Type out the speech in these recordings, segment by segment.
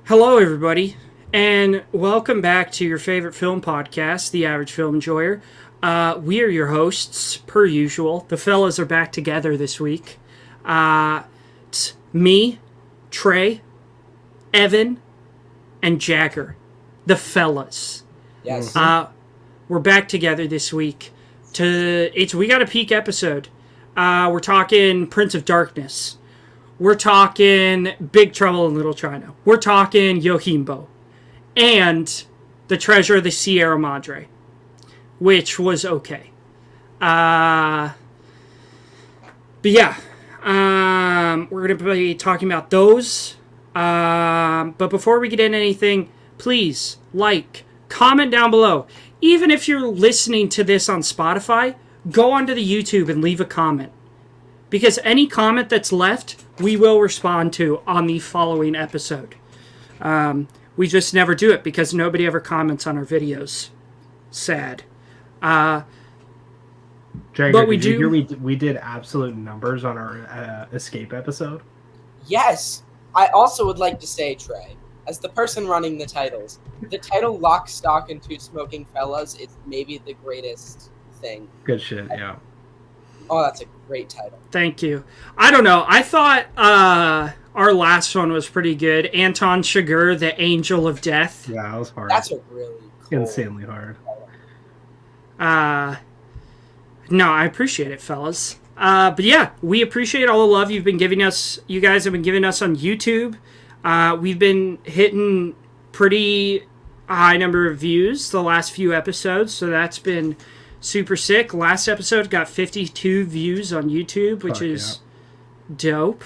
Hello, everybody, and welcome back to your favorite film podcast, The Average Film Enjoyer. We are your hosts, per usual. The fellas are back together this week. It's me, Trey, Evan, and Jagger. The fellas. Yes. We're back together this week. We got a peak episode. We're talking Prince of Darkness. We're talking Big Trouble in Little China. We're talking Yojimbo. And The Treasure of the Sierra Madre. Which was okay. But yeah. We're going to be talking about those. But before we get into anything, please comment down below. Even if you're listening to this on Spotify, go onto the YouTube and leave a comment. Because any comment that's left, we will respond to on the following episode. We just never do it because nobody ever comments on our videos. Sad. Jagger, but we did absolute numbers on our escape episode. Yes. I also would like to say, Trey, as the person running the titles, the title Lock, Stock, and Two Smoking Fellas is maybe the greatest thing. Good shit, yeah. Oh, that's a great title. Thank you. I don't know. I thought our last one was pretty good. Anton Chigurh, the Angel of Death. Yeah, that was hard. That's a really cool insanely hard. No, I appreciate it, fellas. But yeah, we appreciate all the love you've been giving us. You guys have been giving us on YouTube. We've been hitting pretty high number of views the last few episodes, so that's been super sick. Last episode got 52 views on YouTube, which is dope.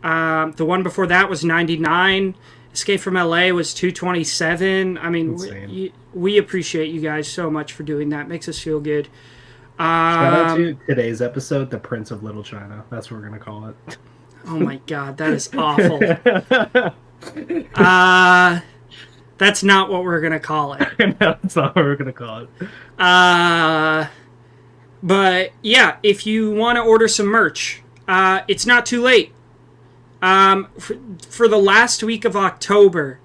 The one before that was 99. Escape from LA was 227. I mean, we appreciate you guys so much for doing that. Makes us feel good. Shout out to today's episode, The Prince of Little China. That's what we're going to call it. Oh my god, that is awful. That's not what we're going to call it. No, that's not what we're going to call it. But yeah, if you want to order some merch, it's not too late. For the last week of October,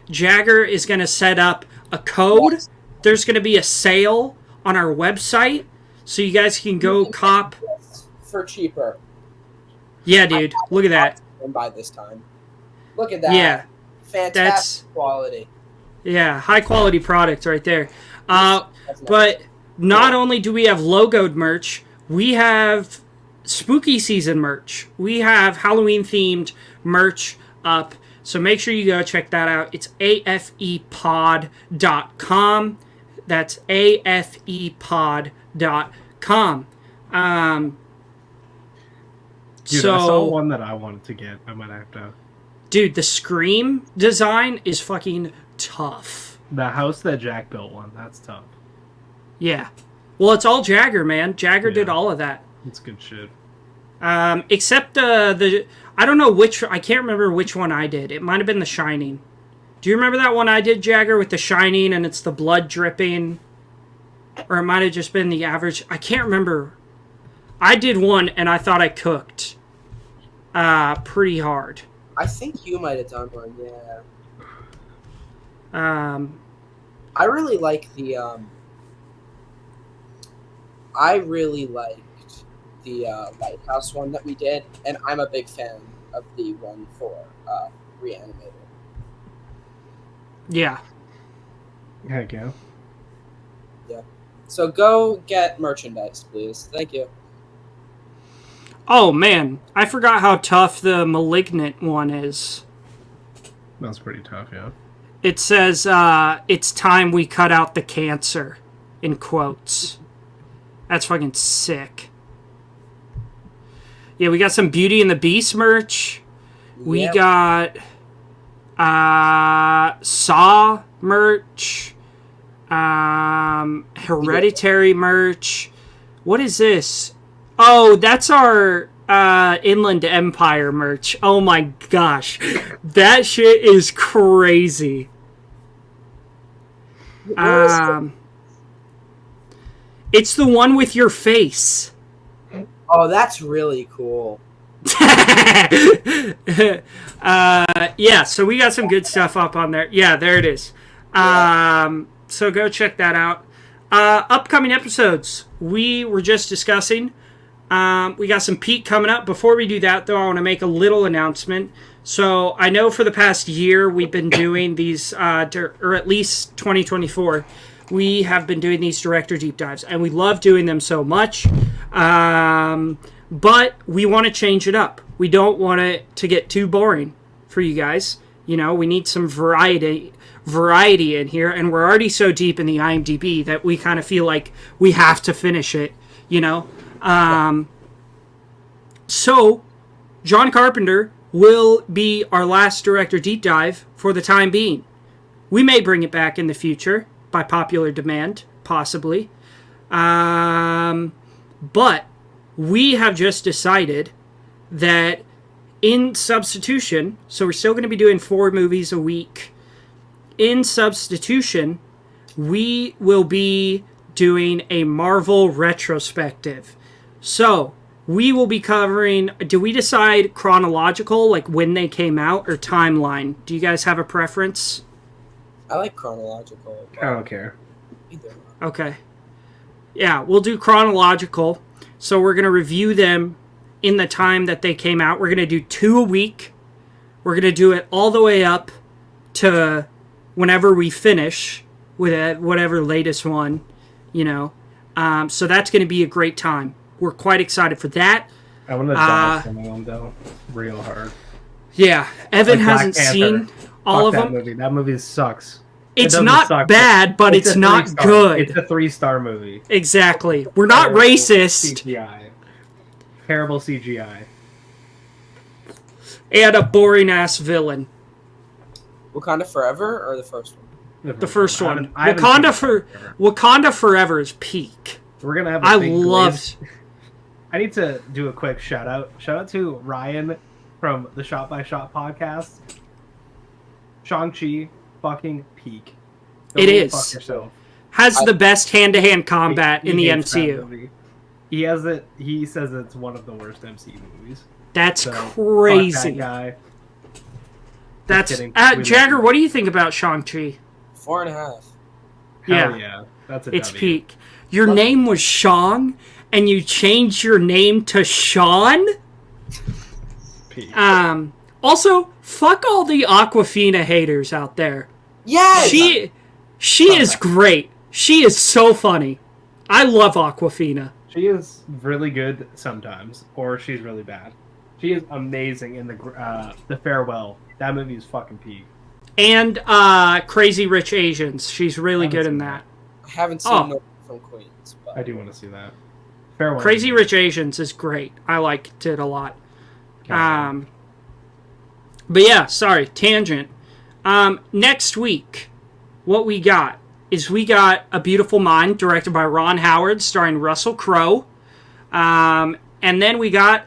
Jagger is going to set up a code. What? There's going to be a sale on our website, so you guys can go cop for cheaper. Yeah, dude, look at that. By this time, look at that. Yeah, fantastic quality. Yeah, high quality product right there. But not only do we have logoed merch, we have spooky season merch. We have Halloween themed merch up. So make sure you go check that out. It's afepod.com. That's afepod.com. Dude, I saw one that I wanted to get. I might have to. Dude, the Scream design is fucking tough. The house that Jack built one, that's tough. Yeah. Well, it's all Jagger, man. Jagger did all of that. It's good shit. Except the I don't know which, I can't remember which one I did. It might have been The Shining. Do you remember that one I did, Jagger, with The Shining and it's the blood dripping? Or it might have just been the average. I can't remember. I did one and I thought I cooked pretty hard. I think you might have done one, yeah. I really like the Lighthouse one that we did, and I'm a big fan of the one for Reanimator. Yeah. Heck yeah. Yeah. So go get merchandise, please. Thank you. Oh, man. I forgot how tough the Malignant one is. That's pretty tough, yeah. It says, it's time we cut out the cancer, in quotes. That's fucking sick. Yeah, we got some Beauty and the Beast merch. We got Saw merch. Hereditary merch. What is this? Oh, that's our Inland Empire merch. Oh my gosh. That shit is crazy. It's the one with your face. Oh, that's really cool. Yeah, so we got some good stuff up on there. Yeah, there it is. So go check that out. Upcoming episodes, we were just discussing. We got some Pete coming up. Before we do that, though, I want to make a little announcement. So I know for the past year we've been doing these, or at least 2024, we have been doing these director deep dives, and we love doing them so much. But we want to change it up. We don't want it to get too boring for you guys. You know, we need some variety in here, and we're already so deep in the IMDb that we kind of feel like we have to finish it, you know? So, John Carpenter will be our last director deep dive for the time being. We may bring it back in the future by popular demand, possibly. But we have just decided that in substitution, so we're still going to be doing 4 movies a week. In substitution, we will be doing a Marvel retrospective. So, we will be covering, do we decide chronological, like when they came out, or timeline? Do you guys have a preference? I like chronological. I don't care. Either. Okay. Yeah, we'll do chronological. So we're going to review them in the time that they came out. We're going to do 2 a week. We're going to do it all the way up to whenever we finish with whatever latest one, you know. So that's going to be a great time. We're quite excited for that. I want to die some of them, though. Real hard. Yeah, Evan like hasn't seen all of them. Movie. That movie sucks. It's not bad, but it's not good. It's a 3-star movie. Exactly. We're not Terrible racist. CGI. Terrible CGI. And a boring-ass villain. Wakanda Forever or the first one? The first one. I haven't Wakanda Forever is peak. We're gonna have. I loved. I need to do a quick shout out. Shout out to Ryan from the Shot by Shot podcast. Shang-Chi, fucking peak. It is. Fuck yourself. Has the best hand-to-hand combat in the MCU. He has it. He says it's one of the worst MCU movies. That's crazy. Fuck that guy. That's Jagger. What do you think about Shang-Chi? 4.5. Yeah, that's a it's W. peak. Your name was Shang, and you changed your name to Sean? Peak. Also, fuck all the Awkwafina haters out there. Yes! She is great. She is so funny. I love Awkwafina. She is really good sometimes, or she's really bad. She is amazing in the Farewell. That movie is fucking peak. And Crazy Rich Asians. She's really good in that. I haven't seen No from Queens. But... I do want to see that. Farewell. Crazy Rich Asians is great. I liked it a lot. But yeah, sorry, tangent. Next week, what we got is we got A Beautiful Mind, directed by Ron Howard, starring Russell Crowe. And then we got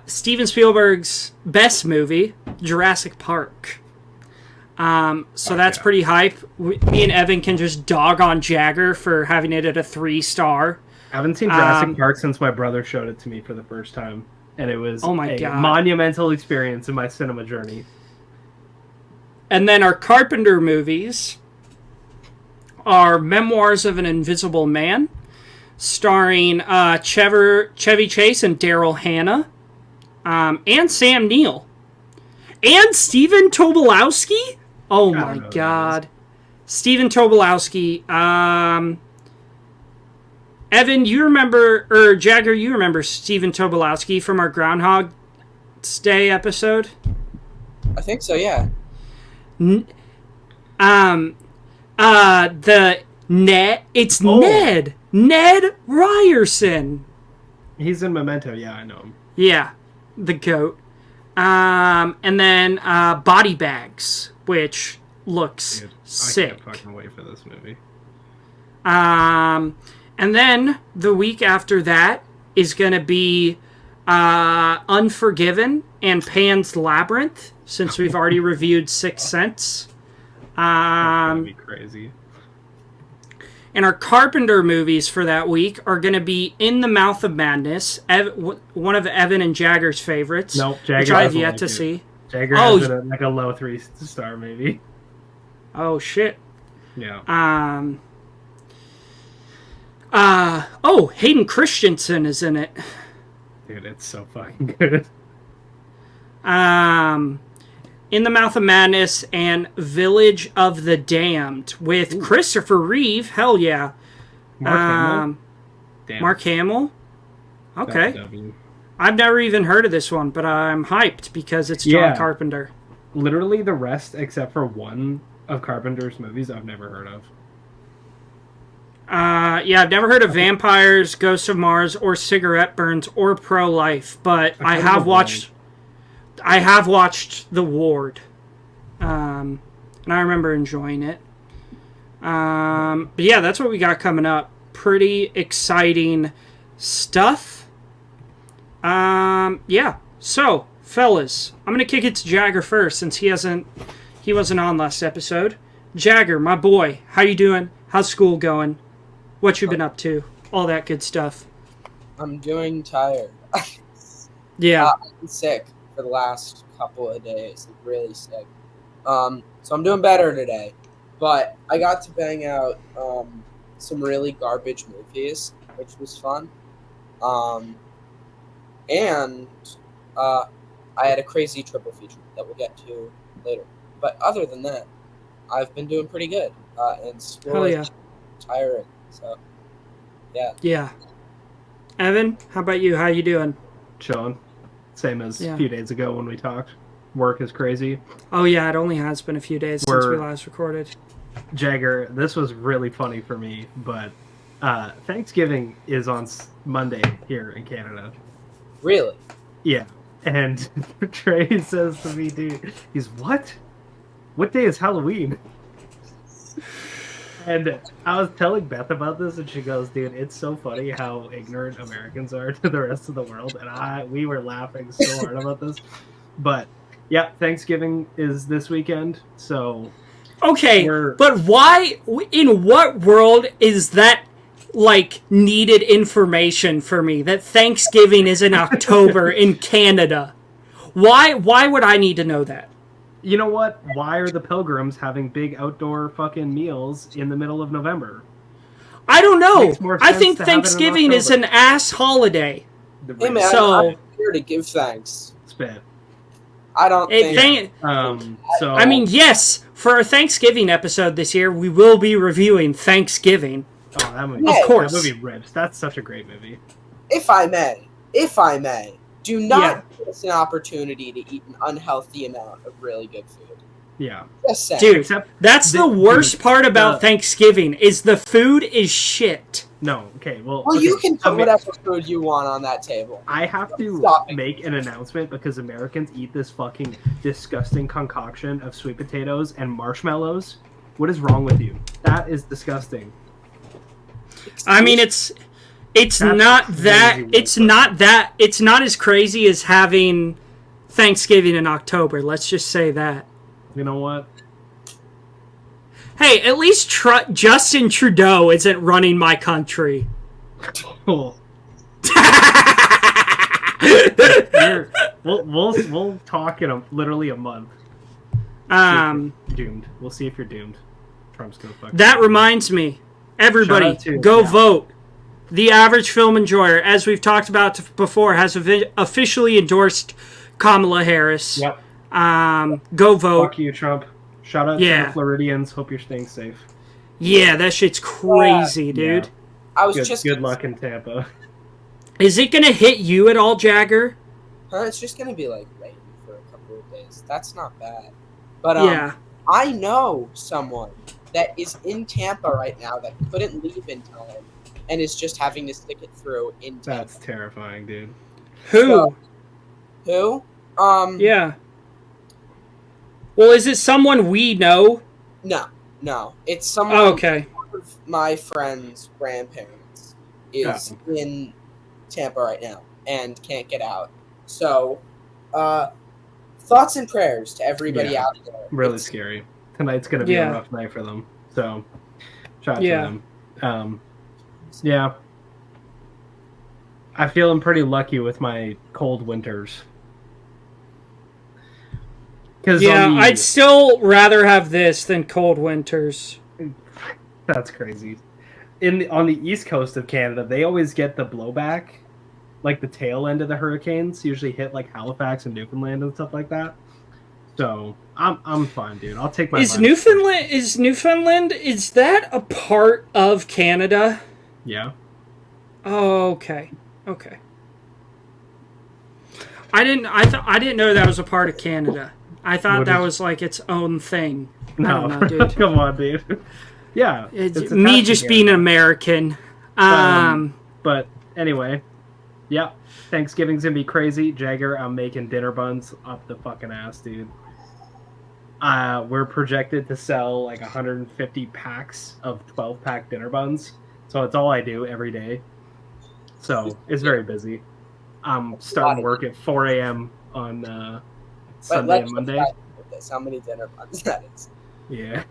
Steven Spielberg's best movie, Jurassic Park. So that's pretty hype. Me and Evan can just dog on Jagger for having it at a 3-star. I haven't seen Jurassic Park since my brother showed it to me for the first time. And it was monumental experience in my cinema journey. And then our Carpenter movies are Memoirs of an Invisible Man, starring Chevy Chase and Daryl Hannah, and Sam Neill. And Stephen Tobolowsky? Oh my god. Stephen Tobolowsky. Evan, you remember, or Jagger, you remember Stephen Tobolowsky from our Groundhog Day episode? I think so, yeah. Ned. Ned Ryerson. He's in Memento, yeah, I know him. Yeah, the goat. And then Body Bags, which looks sick. I can't fucking wait for this movie. And then the week after that is going to be Unforgiven and Pan's Labyrinth, since we've already reviewed Sixth Sense. That's gonna be crazy. And our Carpenter movies for that week are going to be In the Mouth of Madness, one of Evan and Jagger's favorites, Nope, Jagger which I have yet to see. Jagger has it at like a low 3-star maybe. Oh, shit. Yeah. Hayden Christensen is in it. Dude, it's so fucking good. In the Mouth of Madness and Village of the Damned with Christopher Reeve. Hell yeah. Mark Hamill. Mark Hamill. Okay. I've never even heard of this one, but I'm hyped because it's John Carpenter. Literally the rest, except for one of Carpenter's movies, I've never heard of. I've never heard of Vampires, Ghosts of Mars, or Cigarette Burns, or Pro-Life, but I have watched The Ward, and I remember enjoying it. But yeah, that's what we got coming up. Pretty exciting stuff. Yeah. So, fellas, I'm gonna kick it to Jagger first since he wasn't on last episode. Jagger, my boy, how you doing? How's school going? What you been up to? All that good stuff. I'm doing tired. Yeah. I've been sick for the last couple of days. Like, really sick. So I'm doing better today. But I got to bang out some really garbage movies, which was fun. And I had a crazy triple feature that we'll get to later. But other than that, I've been doing pretty good. And school is tiring. So, yeah. Yeah. Evan, how about you? How you doing? Chilling. Same as a few days ago when we talked. Work is crazy. Oh, yeah. It only has been a few days since we last recorded. Jagger, this was really funny for me, but Thanksgiving is on Monday here in Canada. Really? Yeah. And Trey says to me, dude, he's, what? What day is Halloween? And I was telling Beth about this, and she goes, dude, it's so funny how ignorant Americans are to the rest of the world. And we were laughing so hard about this. But, yeah, Thanksgiving is this weekend, so... Okay, but why, in what world is that, like, needed information for me? That Thanksgiving is in October in Canada? Why would I need to know that? You know what? Why are the pilgrims having big outdoor fucking meals in the middle of November? I don't know. I think Thanksgiving is an ass holiday. Hey man, I'm here to give thanks. Spit. I don't think... So I mean, yes, for our Thanksgiving episode this year, we will be reviewing Thanksgiving. Oh, that movie, of course. That movie rips. That's such a great movie. If I may, do not miss an opportunity to eat an unhealthy amount of really good food. Yeah. Just saying. Dude, that's the worst part about Thanksgiving, is the food is shit. No, okay, well... Well, you can put whatever food you want on that table. I have to make an announcement because Americans eat this fucking disgusting concoction of sweet potatoes and marshmallows. What is wrong with you? That is disgusting. I mean, it's not as crazy as having Thanksgiving in October. Let's just say that. You know what? Hey, at least Justin Trudeau isn't running my country. Cool. We'll talk in literally a month. Doomed. We'll see if you're doomed. Trump's gonna fuck. That reminds me, everybody, go vote. The Average Film Enjoyer, as we've talked about before, has officially endorsed Kamala Harris. Yep. Go vote. Fuck you, Trump. Shout out to the Floridians. Hope you're staying safe. Yeah, that shit's crazy, dude. Yeah. I was good luck in Tampa. Is it gonna hit you at all, Jagger? It's just gonna be like rain for a couple of days. That's not bad. But I know someone that is in Tampa right now that couldn't leave in time and is just having to stick it through in Tampa. That's terrifying, dude. Who? Who? Yeah. Well, is it someone we know? No. It's someone. Oh, okay. One of my friend's grandparents is in Tampa right now and can't get out. So, thoughts and prayers to everybody out there. Really scary. Tonight's gonna be a rough night for them. So, shout out to them. Yeah. I feel I'm pretty lucky with my cold winters. Yeah, I'd still rather have this than cold winters. That's crazy. On the east coast of Canada, they always get the blowback, like the tail end of the hurricanes usually hit like Halifax and Newfoundland and stuff like that. So I'm fine, dude. I'll take my. Is Newfoundland is that a part of Canada? Yeah. Oh, okay. Okay. I didn't know that was a part of Canada. I thought that was like its own thing. No, I don't know, dude. Come on, dude. Yeah, it's me just being an American. But anyway, yeah. Thanksgiving's gonna be crazy. Jagger, I'm making dinner buns up the fucking ass, dude. We're projected to sell like 150 packs of 12-pack dinner buns. So it's all I do every day. So it's very busy. I'm starting work at 4 a.m. on Sunday and Monday. How many dinner buns that is? Yeah.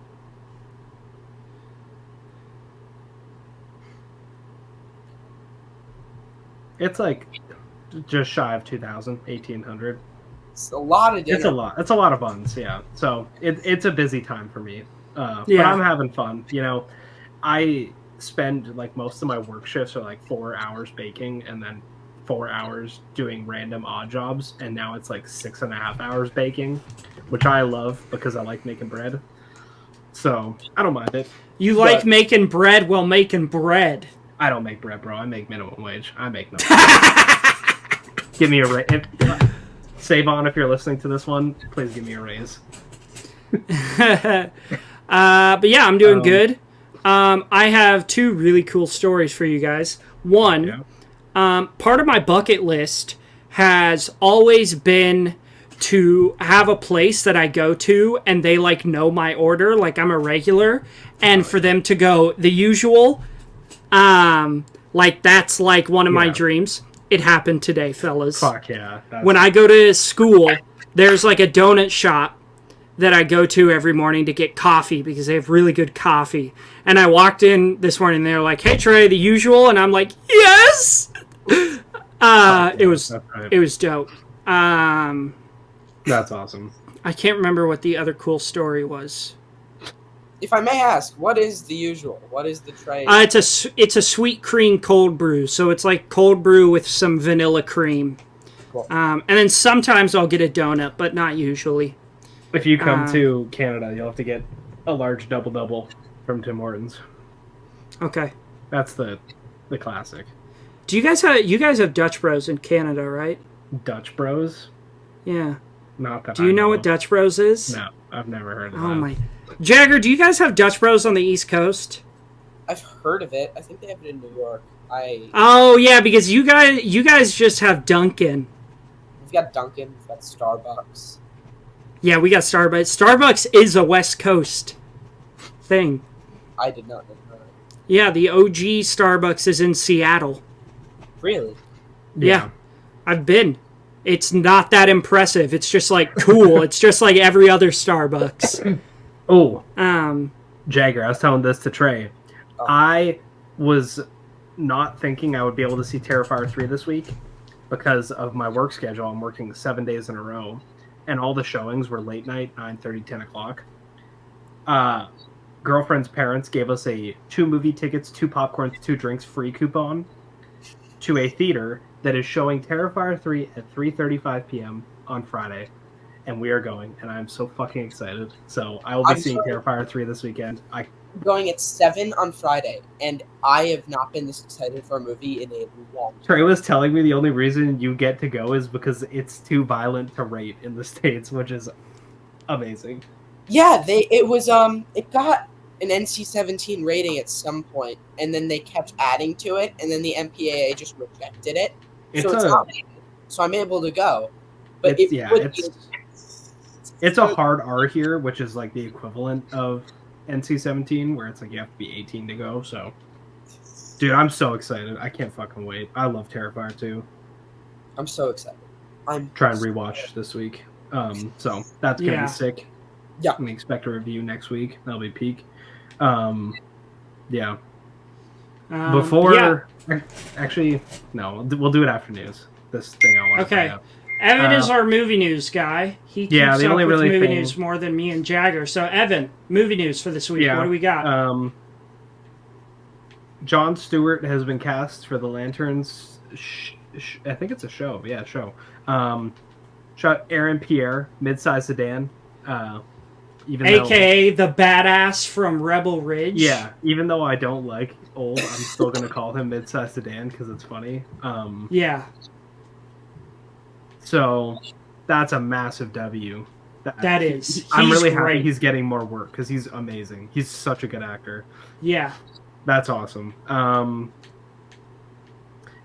It's like just shy of 2,000, 1,800. It's a lot of dinner. It's a lot. It's a lot of buns, yeah. So it's a busy time for me. But I'm having fun. You know, I spend like most of my work shifts are like 4 hours baking and then 4 hours doing random odd jobs, and now it's like 6.5 hours baking, which I love because I like making bread. So I don't mind it. You like making bread while making bread. I don't make bread, bro. I make minimum wage. I make nothing. Give me a raise. Save on if you're listening to this one. Please give me a raise. But yeah, I'm doing good. I have 2 really cool stories for you guys. One, part of my bucket list has always been to have a place that I go to and they like know my order, like I'm a regular, and for them to go the usual. Like that's like one of my dreams. It happened today, fellas. Fuck yeah. When I go to school, there's like a donut shop that I go to every morning to get coffee because they have really good coffee. And I walked in this morning and they were like, "Hey Trey, the usual?" And I'm like, "Yes!" It was dope. That's awesome. I can't remember what the other cool story was. If I may ask, what is the usual? What is the Trey? It's a sweet cream cold brew, so it's like cold brew with some vanilla cream. Cool. And then sometimes I'll get a donut, but not usually. If you come to Canada, you'll have to get a large double from Tim Hortons. Okay. That's the classic. Do you guys have Dutch Bros in Canada, right? Dutch Bros? Yeah. Not that. Do you know what Dutch Bros is? No, I've never heard of that. Oh my. Jagger, do you guys have Dutch Bros on the East Coast? I've heard of it. I think they have it in New York. Oh yeah, because you guys just have Dunkin'. We've got Dunkin'. We've got Starbucks. Yeah, we got Starbucks. Starbucks is a West Coast thing. I did not know that. Yeah, the OG Starbucks is in Seattle. Really? Yeah. I've been. It's not that impressive. It's just like cool. It's just like every other Starbucks. Oh. Jagger, I was telling this to Trey. Oh. I was not thinking I would be able to see Terrifier 3 this week because of my work schedule. I'm working 7 days in a row, and all the showings were late night, 9:30, 10 o'clock. Girlfriend's parents gave us a 2 movie tickets, 2 popcorns, 2 drinks free coupon to a theater that is showing Terrifier 3 at 3:35 p.m. on Friday, and we are going, and I'm so fucking excited. So I will be seeing Terrifier 3 this weekend. I'm going at 7 on Friday, and I have not been this excited for a movie in a long time. Trey was telling me the only reason you get to go is because it's too violent to rate in the States, which is amazing. Yeah, it got an NC-17 rating at some point, and then they kept adding to it, and then the MPAA just rejected it. So I'm able to go. But it's a hard R here, which is like the equivalent of NC-17, where it's like you have to be 18 to go. So, dude, I'm so excited. I can't fucking wait. I love Terrifier 2. I'm so excited. I'm trying to rewatch this week. So that's gonna be sick. Yeah. We expect a review next week. That'll be peak. Yeah. Before, actually, no, we'll do it after news. This thing I want to Okay. Evan is our movie news guy. He keeps the up only with really movie thing... news more than me and Jagger. So, Evan, movie news for this week. Yeah, what do we got? Jon Stewart has been cast for the Lanterns. I think it's a show. Yeah, show. Shot Aaron Pierre, mid-sized sedan. AKA the badass from Rebel Ridge. Yeah, even though I don't like old, I'm still going to call him mid-sized sedan because it's funny. Yeah. So that's a massive W. That is. I'm really great. happy he's getting more work because he's amazing. He's such a good actor. Yeah. That's awesome.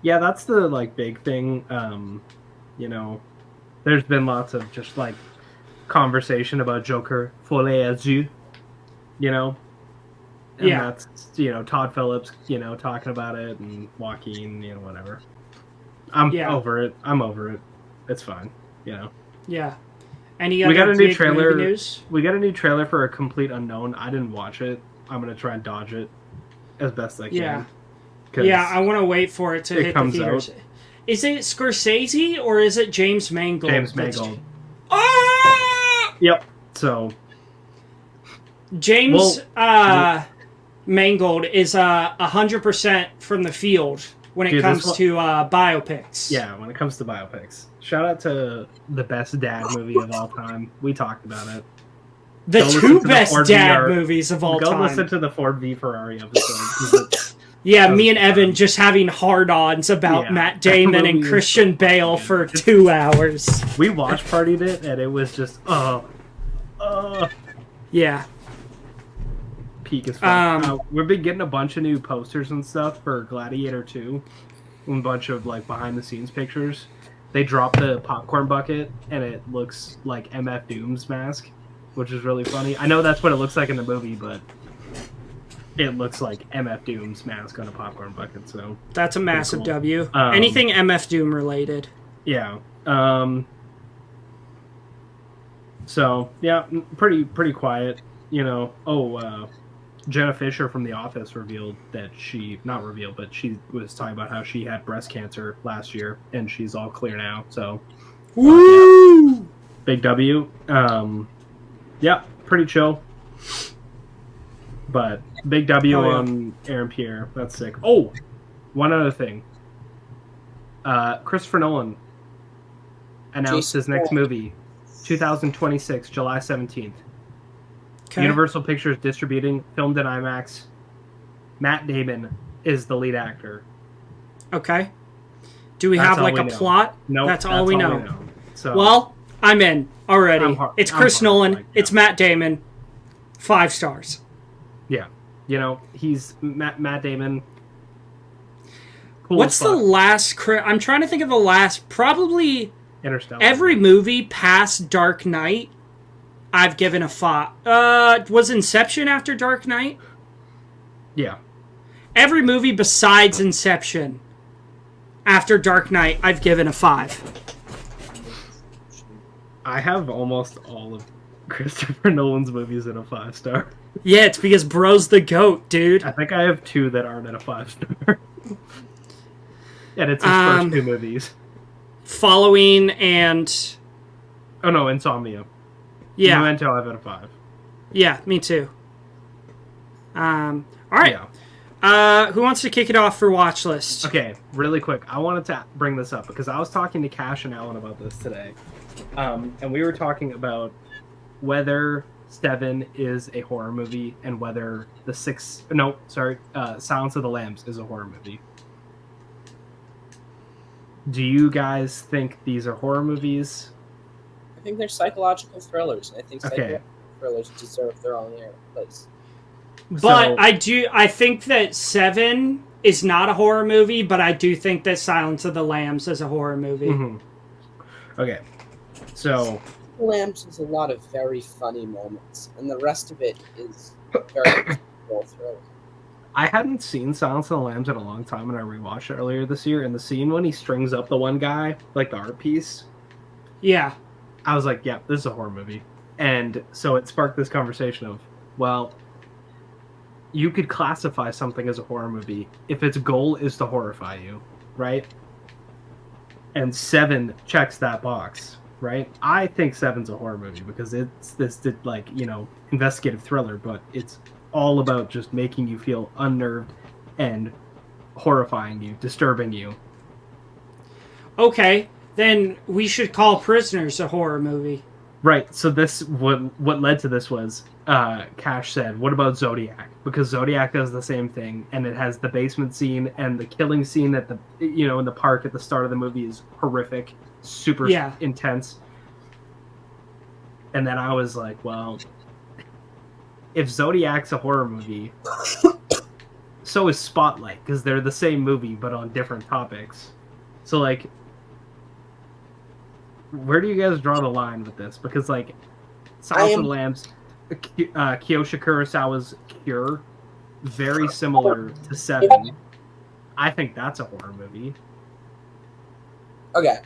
Yeah, that's the big thing. There's been lots of just conversation about Joker Folie à Yeux, and that's Todd Phillips, talking about it, and Joaquin, whatever. I'm over it. It's fine, Yeah. Any other we got a new big trailer. movie news? We got a new trailer for A Complete Unknown. I didn't watch it. I'm gonna try and dodge it as best I can. Yeah, I want to wait for it to hit the theaters. Out. Is it Scorsese or is it James Mangold? James Mangold. Oh! Yep. So James Mangold is 100% from the field when it comes to biopics. Yeah, when it comes to biopics. Shout out to the best dad movie of all time. We talked about it. The two best dad movies of all time. Go listen to the Ford v Ferrari episode. Yeah, me and Evan just having hard-ons about Matt Damon and Christian Bale for 2 hours. We watch partied it, and it was just, yeah. Peak as fuck. We've been getting a bunch of new posters and stuff for Gladiator 2. A bunch of, behind-the-scenes pictures. They dropped the popcorn bucket, and it looks like MF Doom's mask, which is really funny. I know that's what it looks like in the movie, but it looks like MF Doom's mask on a popcorn bucket, so... That's a massive W. Anything MF Doom related. Yeah. So, yeah, pretty quiet, Jenna Fisher from The Office revealed that she was talking about how she had breast cancer last year, and she's all clear now, so... Woo! Yeah. Big W. Yeah, pretty chill. But big W on Aaron Pierre. That's sick. Oh, one other thing. Christopher Nolan announced his next movie, 2026, July 17th. Okay. Universal Pictures distributing, filmed in IMAX. Matt Damon is the lead actor. Okay. Do we have a plot? No, that's all we know. So, well, I'm in already. It's Chris Nolan. It's Matt Damon. 5 stars. Yeah. He's Matt Damon. Cool. What's the last... I'm trying to think of the last... Probably... Interstellar. Every movie past Dark Knight, I've given a 5. Was Inception after Dark Knight? Yeah. Every movie besides Inception after Dark Knight, I've given a 5. I have almost all of Christopher Nolan's movies at a 5-star. Yeah, it's because bro's the GOAT, dude. I think I have 2 that aren't at a 5-star. And it's his first 2 movies. Following and... Oh no, Insomnia. Yeah. Memento I've at a 5. Yeah, me too. Alright. Yeah. Who wants to kick it off for watch list? Okay, really quick. I wanted to bring this up because I was talking to Cash and Alan about this today. And we were talking about whether Seven is a horror movie and whether Silence of the Lambs is a horror movie. Do you guys think these are horror movies? I think they're psychological thrillers. I think psychological thrillers deserve their own place. But I think that Seven is not a horror movie, but I do think that Silence of the Lambs is a horror movie. Mm-hmm. Okay. So... Lambs has a lot of very funny moments, and the rest of it is very thriller. I hadn't seen Silence of the Lambs in a long time, and I rewatched it earlier this year, and the scene when he strings up the one guy, the art piece... Yeah. I was like, yeah, this is a horror movie. And so it sparked this conversation of, well, you could classify something as a horror movie if its goal is to horrify you, right? And Seven checks that box, right? I think Seven's a horror movie because it's this, like, you know, investigative thriller, but it's all about just making you feel unnerved and horrifying you, disturbing you. Okay, then we should call Prisoners a horror movie. Right. So this what led to this was Cash said, "What about Zodiac?" Because Zodiac does the same thing, and it has the basement scene and the killing scene at the in the park at the start of the movie is horrific, super intense. And then I was like, well, if Zodiac's a horror movie, so is Spotlight, because they're the same movie but on different topics. So like, where do you guys draw the line with this? Because like, Silence of the Lambs, Kiyoshi Kurosawa's Cure, very similar to Seven. I think that's a horror movie. Okay,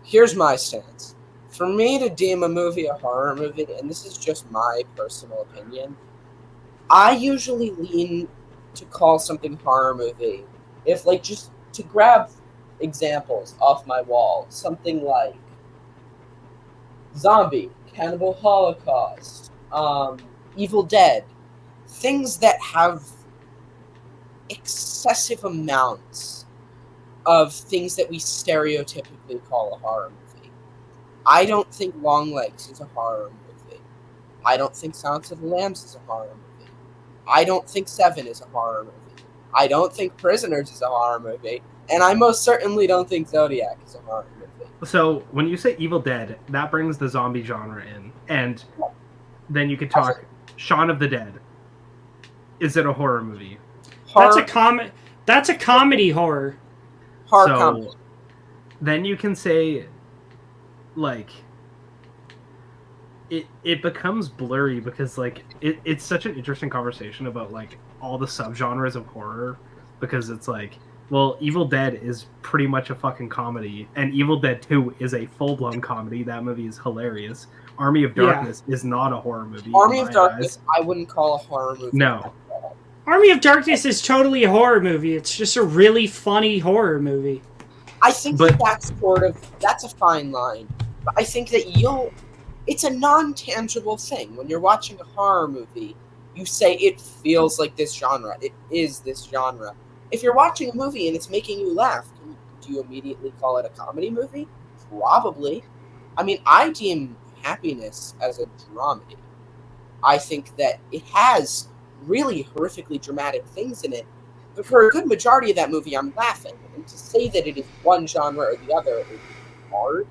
here's my stance. For me to deem a movie a horror movie, and this is just my personal opinion, I usually lean to call something horror movie if, like, just to grab examples off my wall, something like Zombie, Cannibal Holocaust, Evil Dead, things that have excessive amounts of things that we stereotypically call a horror movie. I don't think Longlegs is a horror movie. I don't think Silence of the Lambs is a horror movie. I don't think Seven is a horror movie. I don't think Prisoners is a horror movie. And I most certainly don't think Zodiac is a horror movie. So when you say Evil Dead, that brings the zombie genre in. And then you could talk Shaun of the Dead. Is it a horror movie? That's a comedy horror. Horror comedy. Then you can say, like, it becomes blurry because, like, it's such an interesting conversation about, like, all the subgenres of horror, because it's like, well, Evil Dead is pretty much a fucking comedy, and Evil Dead 2 is a full-blown comedy. That movie is hilarious. Army of Darkness is not a horror movie. Army of Darkness, I wouldn't call a horror movie. No. Army of Darkness is totally a horror movie. It's just a really funny horror movie. I think that's a fine line. But I think that it's a non-tangible thing. When you're watching a horror movie, you say it feels like this genre. It is this genre. If you're watching a movie and it's making you laugh, do you immediately call it a comedy movie? Probably. I mean, I deem Happiness as a dramedy. I think that it has really horrifically dramatic things in it, but for a good majority of that movie, I'm laughing. And to say that it is one genre or the other is hard.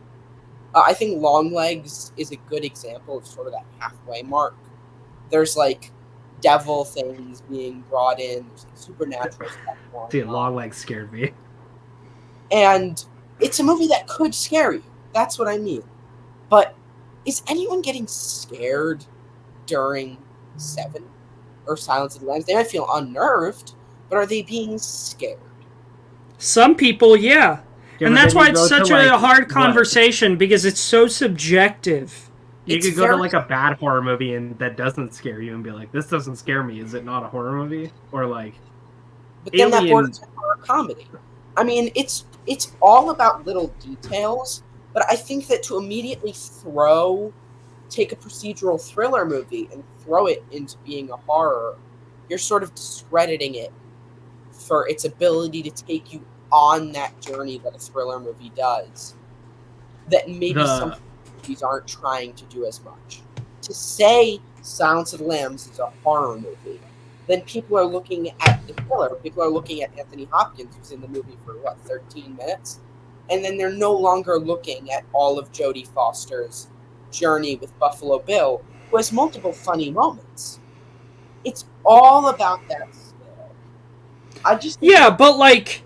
I think Longlegs is a good example of sort of that halfway mark. There's like devil things being brought in, there's like supernatural stuff going on. Dude, Longlegs scared me. And it's a movie that could scare you. That's what I mean. But is anyone getting scared during Seven or Silence of the Lambs? They might feel unnerved, but are they being scared? Some people, yeah. And that's why it's such a hard conversation, because it's so subjective. You could go to like a bad horror movie and that doesn't scare you and be like, this doesn't scare me. Is it not a horror movie? Or like, but then that borders on horror comedy. I mean, it's all about little details, but I think that to immediately take a procedural thriller movie and throw it into being a horror, you're sort of discrediting it for its ability to take you on that journey that a thriller movie does, that maybe some movies aren't trying to do as much. To say Silence of the Lambs is a horror movie, then people are looking at the killer, people are looking at Anthony Hopkins, who's in the movie for, 13 minutes? And then they're no longer looking at all of Jodie Foster's journey with Buffalo Bill, who has multiple funny moments. It's all about that scale. Yeah, but like,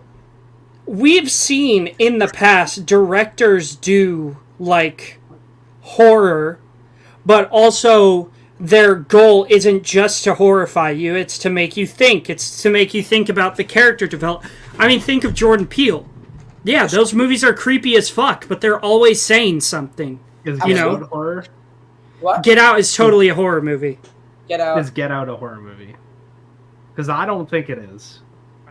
we've seen in the past directors do like horror, but also their goal isn't just to horrify you, it's to make you think. It's to make you think about the character development. I mean, think of Jordan Peele. Yeah, those movies are creepy as fuck, but they're always saying something. Is Get Out horror? What? Get Out is totally a horror movie. Get Out. Is Get Out a horror movie? because I don't think it is.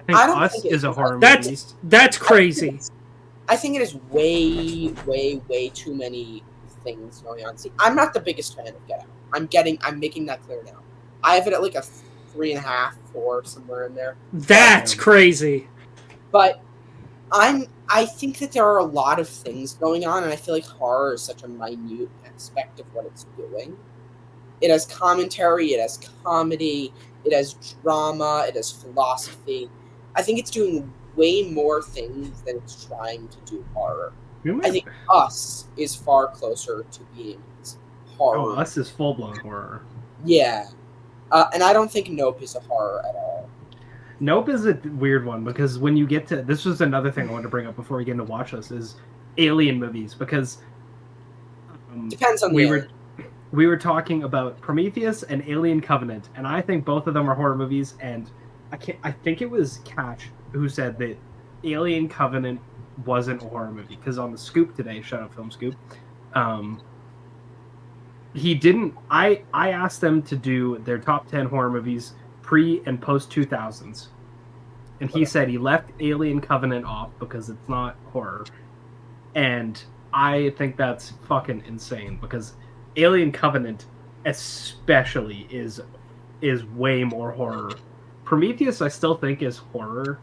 I don't Us think it is a is. horror movie. That's crazy. I think it is way, way, way too many things going on. See, I'm not the biggest fan of Get Out. I'm making that clear now. I have it at like a 3.5, 4, somewhere in there. That's crazy. But I think that there are a lot of things going on, and I feel like horror is such a minute aspect of what it's doing. It has commentary, it has comedy, it has drama, it has philosophy. I think it's doing way more things than it's trying to do horror. I think Us is far closer to being horror. Oh, Us is full-blown horror. Yeah. And I don't think Nope is a horror at all. Nope is a weird one, because when you get to... This was another thing I wanted to bring up before we get into Watch List, is alien movies, because... Depends on the we were talking about Prometheus and Alien Covenant, and I think both of them are horror movies, and I think it was Catch who said that Alien Covenant wasn't a horror movie, because on the Scoop today, shout out Film Scoop, he didn't... I asked them to do their top 10 horror movies pre and post 2000s, and he said he left Alien Covenant off because it's not horror, and I think that's fucking insane, because Alien Covenant especially is way more horror. Prometheus I still think is horror,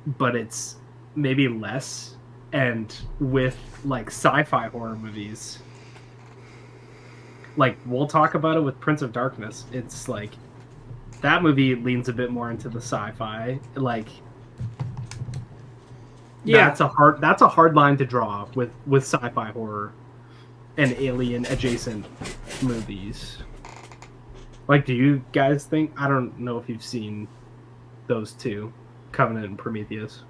but it's maybe less, and with like sci-fi horror movies, like we'll talk about it with Prince of Darkness, it's like that movie leans a bit more into the sci-fi, like that's a hard line to draw with sci-fi horror and alien adjacent movies. Like, do you guys think... I don't know if you've seen those two, Covenant and Prometheus.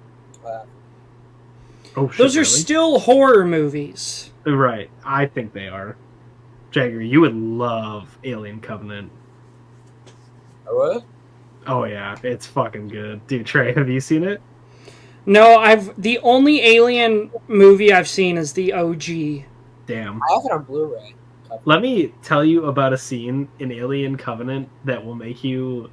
Oh, shit, those are really? still horror movies. Right. I think they are. Jagger, you would love Alien Covenant. I would? Oh, yeah. It's fucking good. Dude, Trey, have you seen it? No, the only Alien movie I've seen is the OG. Damn. I have it on Blu-ray. Let me tell you about a scene in Alien Covenant that will make you...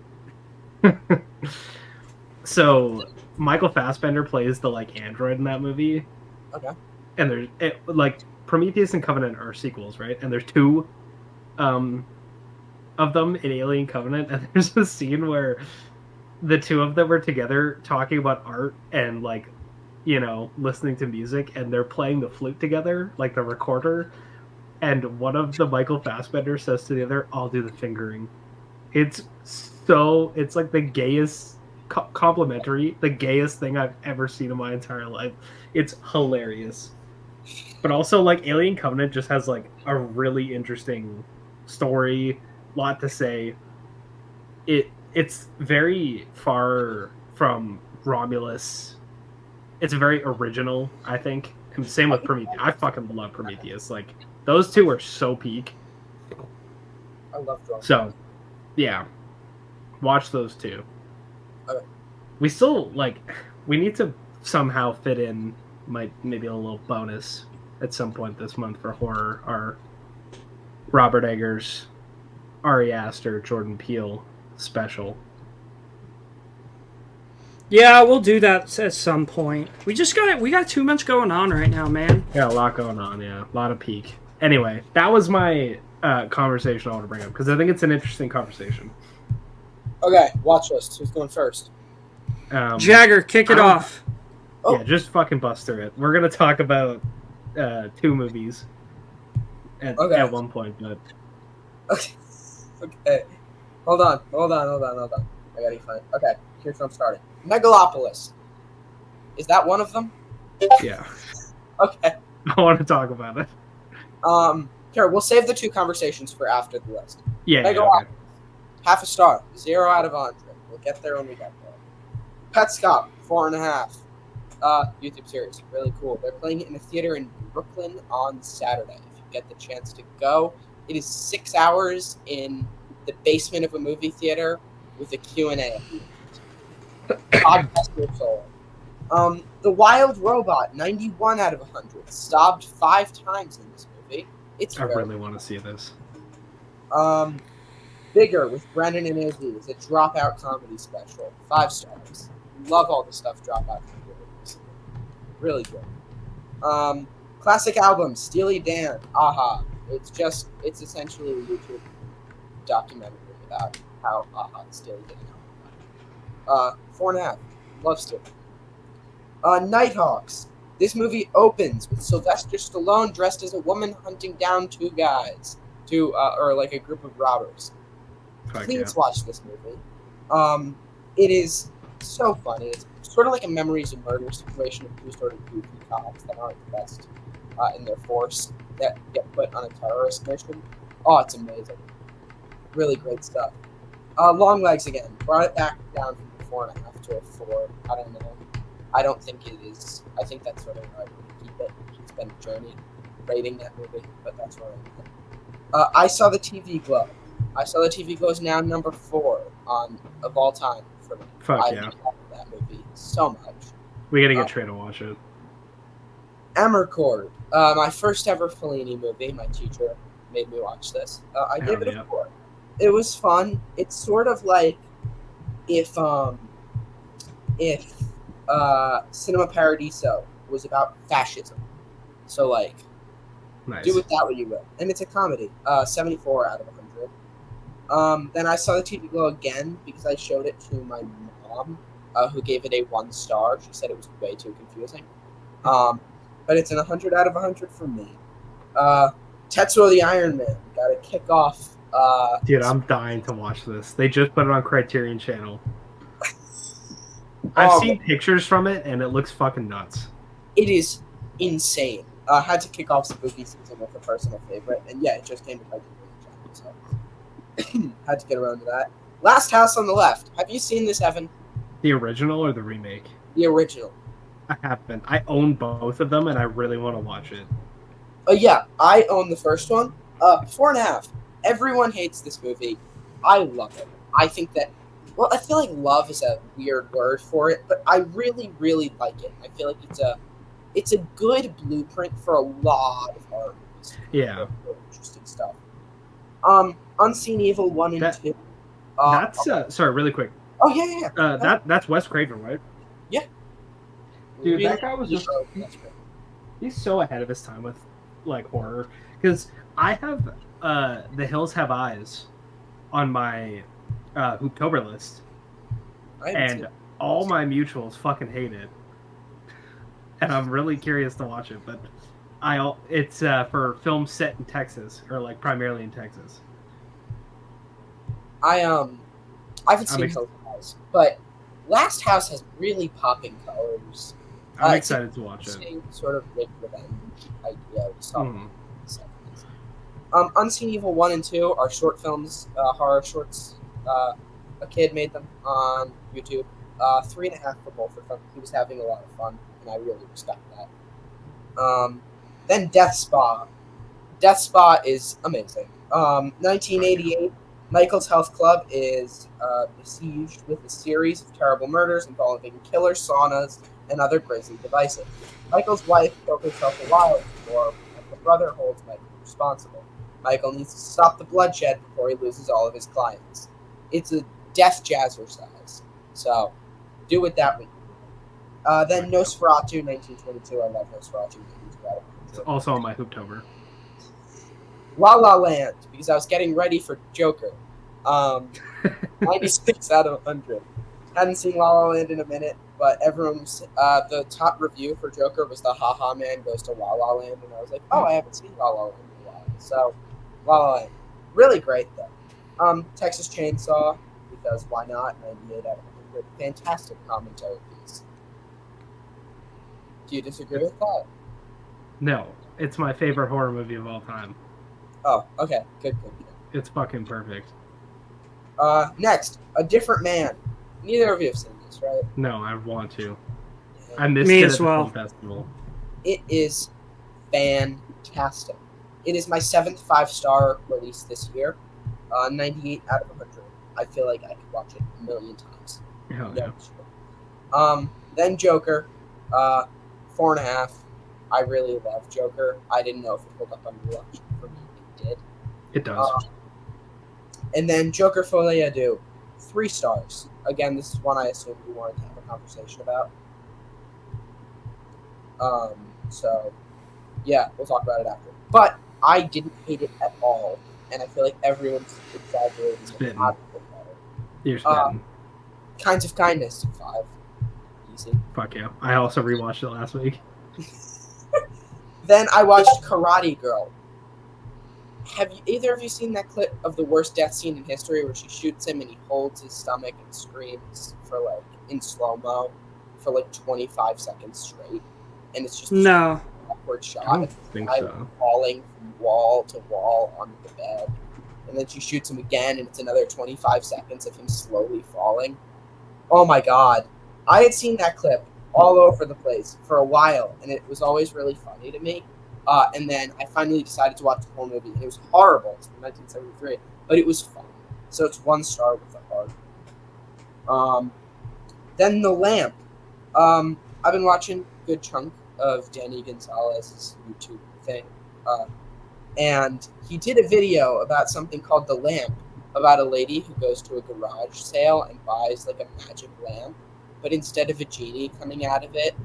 So, Michael Fassbender plays the, like, android in that movie. Okay. And there's, like, Prometheus and Covenant are sequels, right? And there's two of them in Alien Covenant, and there's a scene where the two of them are together talking about art and, like, you know, listening to music, and they're playing the flute together, like the recorder, and one of the Michael Fassbender says to the other, "I'll do the fingering." It's like the gayest complimentary, the gayest thing I've ever seen in my entire life. It's hilarious. But also, like, Alien Covenant just has, like, a really interesting story, lot to say. It's very far from Romulus. It's very original, I think. And same with Prometheus. I fucking love Prometheus. Like, those two are so peak. I love drama. So, yeah. Watch those two. Okay. We still, like, we need to somehow fit in maybe a little bonus at some point this month for horror. Our Robert Eggers, Ari Aster, Jordan Peele special. Yeah, we'll do that at some point. We got too much going on right now, man. Yeah, a lot going on, yeah. A lot of peak. Anyway, that was my conversation I want to bring up, because I think it's an interesting conversation. Okay, watch list. Who's going first? Jagger, kick it off. Yeah, just fucking bust through it. We're going to talk about 2 movies at one point, but... Okay. Hold on. I gotta find. Okay, here's where I'm starting. Megalopolis. Is that one of them? Yeah. Okay. I want to talk about it. Here, we'll save the 2 conversations for after the list. Yeah. Megalopolis. Okay. Half a star. 0 out of 100. We'll get there when we get there. Petscop. 4.5. YouTube series. Really cool. They're playing it in a theater in Brooklyn on Saturday. If you get the chance to go. It is 6 hours in the basement of a movie theater with a Q&A. God bless your soul. The Wild Robot, 91 out of 100. Stopped 5 times in this movie. It's I really want to see this. Bigger with Brennan and Izzy is a dropout comedy special. 5 stars. Love all the stuff Dropout can do. Really good. Classic album, Steely Dan, Aha. It's essentially a YouTube documentary about how Aha Steely Dan album. 4.5. Love Steely Dan. Nighthawks. This movie opens with Sylvester Stallone dressed as a woman hunting down 2 guys, or like a group of robbers. Please watch this movie. It is so funny. It's sort of like a Memories of Murder situation of 2 sort of goofy cops that aren't the best in their force that get put on a terrorist mission. Oh, it's amazing. Really great stuff. Long Legs again. Brought it back down from the 4.5 to a 4. I don't know. I don't think it is. I think that's sort of where I would keep it. It's been a journey rating that movie, but that's where I'm at. I Saw the TV Glow. I Saw the TV Glow is now number 4 of all time for me. Fuck yeah. I love that movie so much. We gotta get Trey to watch it. Amarcord. My first ever Fellini movie. My teacher made me watch this. I gave it a 4. It was fun. It's sort of like if Cinema Paradiso was about fascism. So like, nice. Do with that what you will. And it's a comedy. 74 out of 100. Then I Saw the TV Glow again because I showed it to my mom, who gave it a 1 star. She said it was way too confusing. But it's an 100 out of 100 for me. Tetsuo the Iron Man. Got to kick off. Dude, I'm dying to watch this. They just put it on Criterion Channel. I've seen pictures from it, and it looks fucking nuts. It is insane. Had to kick off spooky season with a personal favorite, and yeah, it just came to Criterion Channel, so had to get around to that. Last House on the Left. Have you seen this, Evan? The original or the remake? The original. I haven't. I own both of them, and I really want to watch it. Yeah, I own the first one. 4.5. Everyone hates this movie. I love it. I think that, well, I feel like love is a weird word for it, but I really, really like it. I feel like it's a good blueprint for a lot of horror movies. Yeah. Really interesting stuff. Unseen Evil 1 and 2. That's sorry, really quick. Oh yeah. That's Wes Craven, right? Yeah. Dude, Really? that guy was just he's so ahead of his time with like horror, because I have The Hills Have Eyes on my Hooptober list, and all my mutuals fucking hate it, and I'm really curious to watch it. But it's for films set in Texas, or like primarily in Texas. I haven't seen Hills Have Eyes, but Last House has really popping colors. I'm excited to watch it. Sort of Rick revenge idea. Unseen Evil 1 and 2 are short films, horror shorts. A kid made them on YouTube. 3.5 for both of them. He was having a lot of fun, and I really respect that. Then Death Spa. Death Spa is amazing. 1988, Michael's Health Club is besieged with a series of terrible murders involving killer saunas and other grisly devices. Michael's wife broke herself alive before, and the brother holds Michael responsible. Michael needs to stop the bloodshed before he loses all of his clients. It's a death jazzercise, so do with that what you will. Then Nosferatu, 1922. I love Nosferatu. It's also on my Hooptober. La La Land, because I was getting ready for Joker. 96 out of 100. Hadn't seen La La Land in a minute, but everyone's the top review for Joker was the haha man goes to La La Land, and I was like, oh, I haven't seen La La Land in a while. So, La La Land. Really great, though. Texas Chainsaw, because why not? 98 out of 100. Fantastic commentary piece. Do you disagree with that? No, it's my favorite horror movie of all time. Oh, okay. Good. It's fucking perfect. Next, A Different Man. Neither of you have seen this, right? No, I want to. Yeah. I missed Me it as at the well. film festival. It is fantastic. It is my 7th 5-star release this year. 98 out of 100. I feel like I could watch it a million times. Hell yeah. Sure. Then Joker. 4.5. I really love Joker. I didn't know if it pulled up on rewatch. For me, it did. It does. And then Joker Folie à Deux, 3 stars. Again, this is one I assumed we wanted to have a conversation about. So, yeah, we'll talk about it after. But I didn't hate it at all, and I feel like everyone's exaggerating it. You're spitting. Kinds of Kindness, 5. Easy. Fuck yeah. I also rewatched it last week. Then I watched Karate Girl. Have either of you seen that clip of the worst death scene in history where she shoots him and he holds his stomach and screams for like in slow-mo for like 25 seconds straight? And it's just no awkward shot. I don't think so. Falling from wall to wall onto the bed. And then she shoots him again and it's another 25 seconds of him slowly falling. Oh my god. I had seen that clip all over the place for a while, and it was always really funny to me. And then I finally decided to watch the whole movie, and it was horrible. It's from 1973, but it was fun. So it's 1 star with a heart. Then The Lamp. I've been watching a good chunk of Danny Gonzalez's YouTube thing, and he did a video about something called The Lamp, about a lady who goes to a garage sale and buys like a magic lamp, but instead of a genie coming out of it,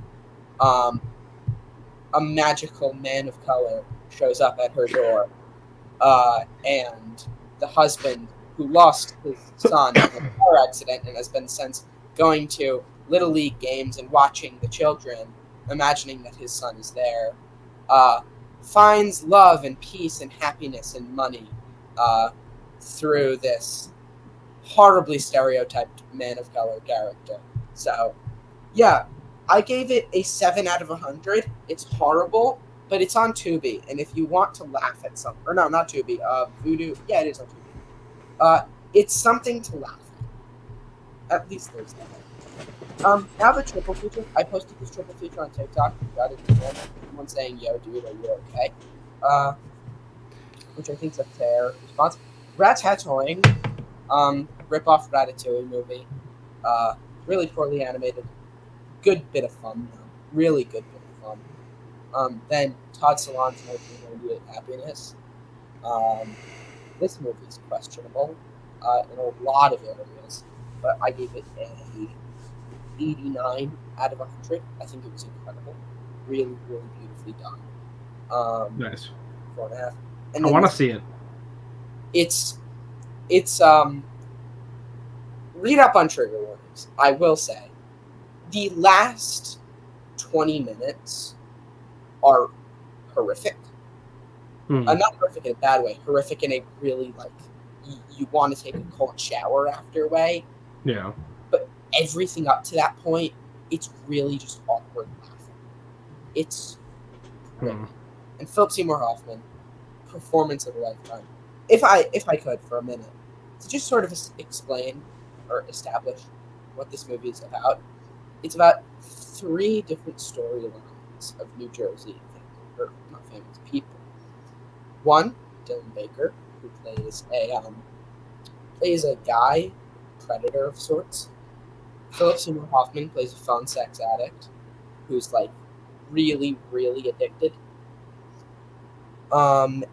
a magical man of color shows up at her door, and the husband, who lost his son in a car accident and has been since going to Little League games and watching the children, imagining that his son is there, finds love and peace and happiness and money through this horribly stereotyped man of color character. So, yeah, I gave it a 7 out of 100. It's horrible, but it's on Tubi, and if you want to laugh at something, or no, not Tubi, Vudu, yeah, it is on Tubi. It's something to laugh at. At least there's that. Now the triple feature. I posted this triple feature on TikTok. Got it. Someone saying, "Yo, dude, are you okay?" Which I think is a fair response. Ratatouille, rip-off Ratatouille movie. Really poorly animated. Good bit of fun, though. Really good bit of fun. Then Todd Solondz's 1998 Happiness. This movie is questionable in a lot of areas, but I gave it a 89 out of 100. I think it was incredible. Really, really beautifully done. Nice. 4.5. I want to see it. It's read up on trigger warnings. I will say, the last 20 minutes are horrific. Not horrific in a bad way. Horrific in a really like you want to take a cold shower after way. Yeah. But everything up to that point, it's really just awkward laughing. It's great. And Philip Seymour Hoffman, performance of a lifetime. If I could for a minute, to just sort of explain or establish what this movie is about. It's about 3 different storylines of New Jersey, or not famous people. One, Dylan Baker, who plays a guy predator of sorts. Philip Seymour Hoffman plays a phone sex addict who's like really, really addicted. And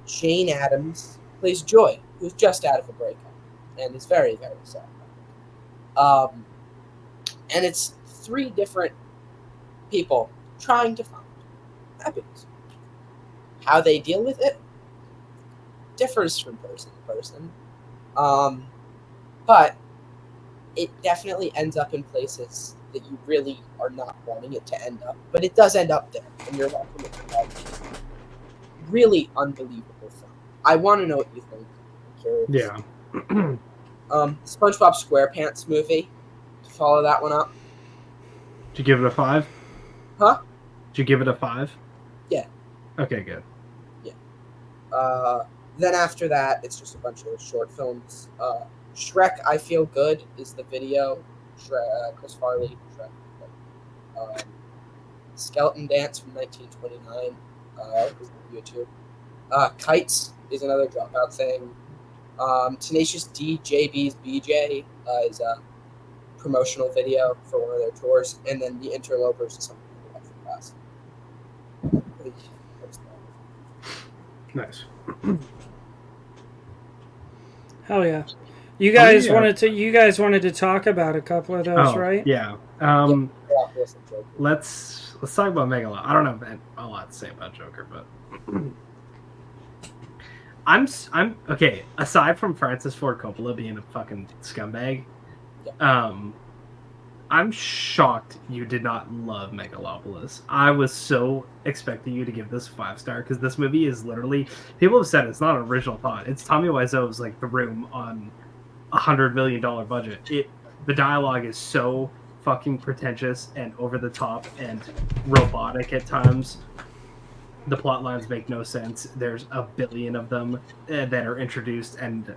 Jane Addams plays Joy, who's just out of a breakup and is very, very sad. And it's 3 different people trying to find happiness. How they deal with it differs from person to person. But it definitely ends up in places that you really are not wanting it to end up. But it does end up there, and you're not going to like really unbelievable film. I want to know what you think. I'm curious. Yeah. SpongeBob SquarePants movie. To follow that one up. Did you give it a 5? Huh? Did you give it a 5? Yeah. Okay, good. Yeah. Then after that, it's just a bunch of short films. Shrek, I Feel Good is the video. Chris Farley, Shrek. Skeleton Dance from 1929 is on YouTube. Kites is another Dropout thing. Tenacious D, JB's BJ is a promotional video for one of their tours. And then The Interlopers is something we have from past. Nice. Hell yeah. You guys wanted to talk about a couple of those, Oh, right? yeah. Yeah, listen, Joker. Let's talk about Megalon. I don't have a lot to say about Joker, but I'm okay. Aside from Francis Ford Coppola being a fucking scumbag, I'm shocked you did not love Megalopolis. I was so expecting you to give this 5-star because this movie is literally, people have said it's not an original thought. It's Tommy Wiseau's like The Room on $100 million budget. The dialogue is so fucking pretentious and over the top and robotic at times. The plot lines make no sense. There's a billion of them that are introduced and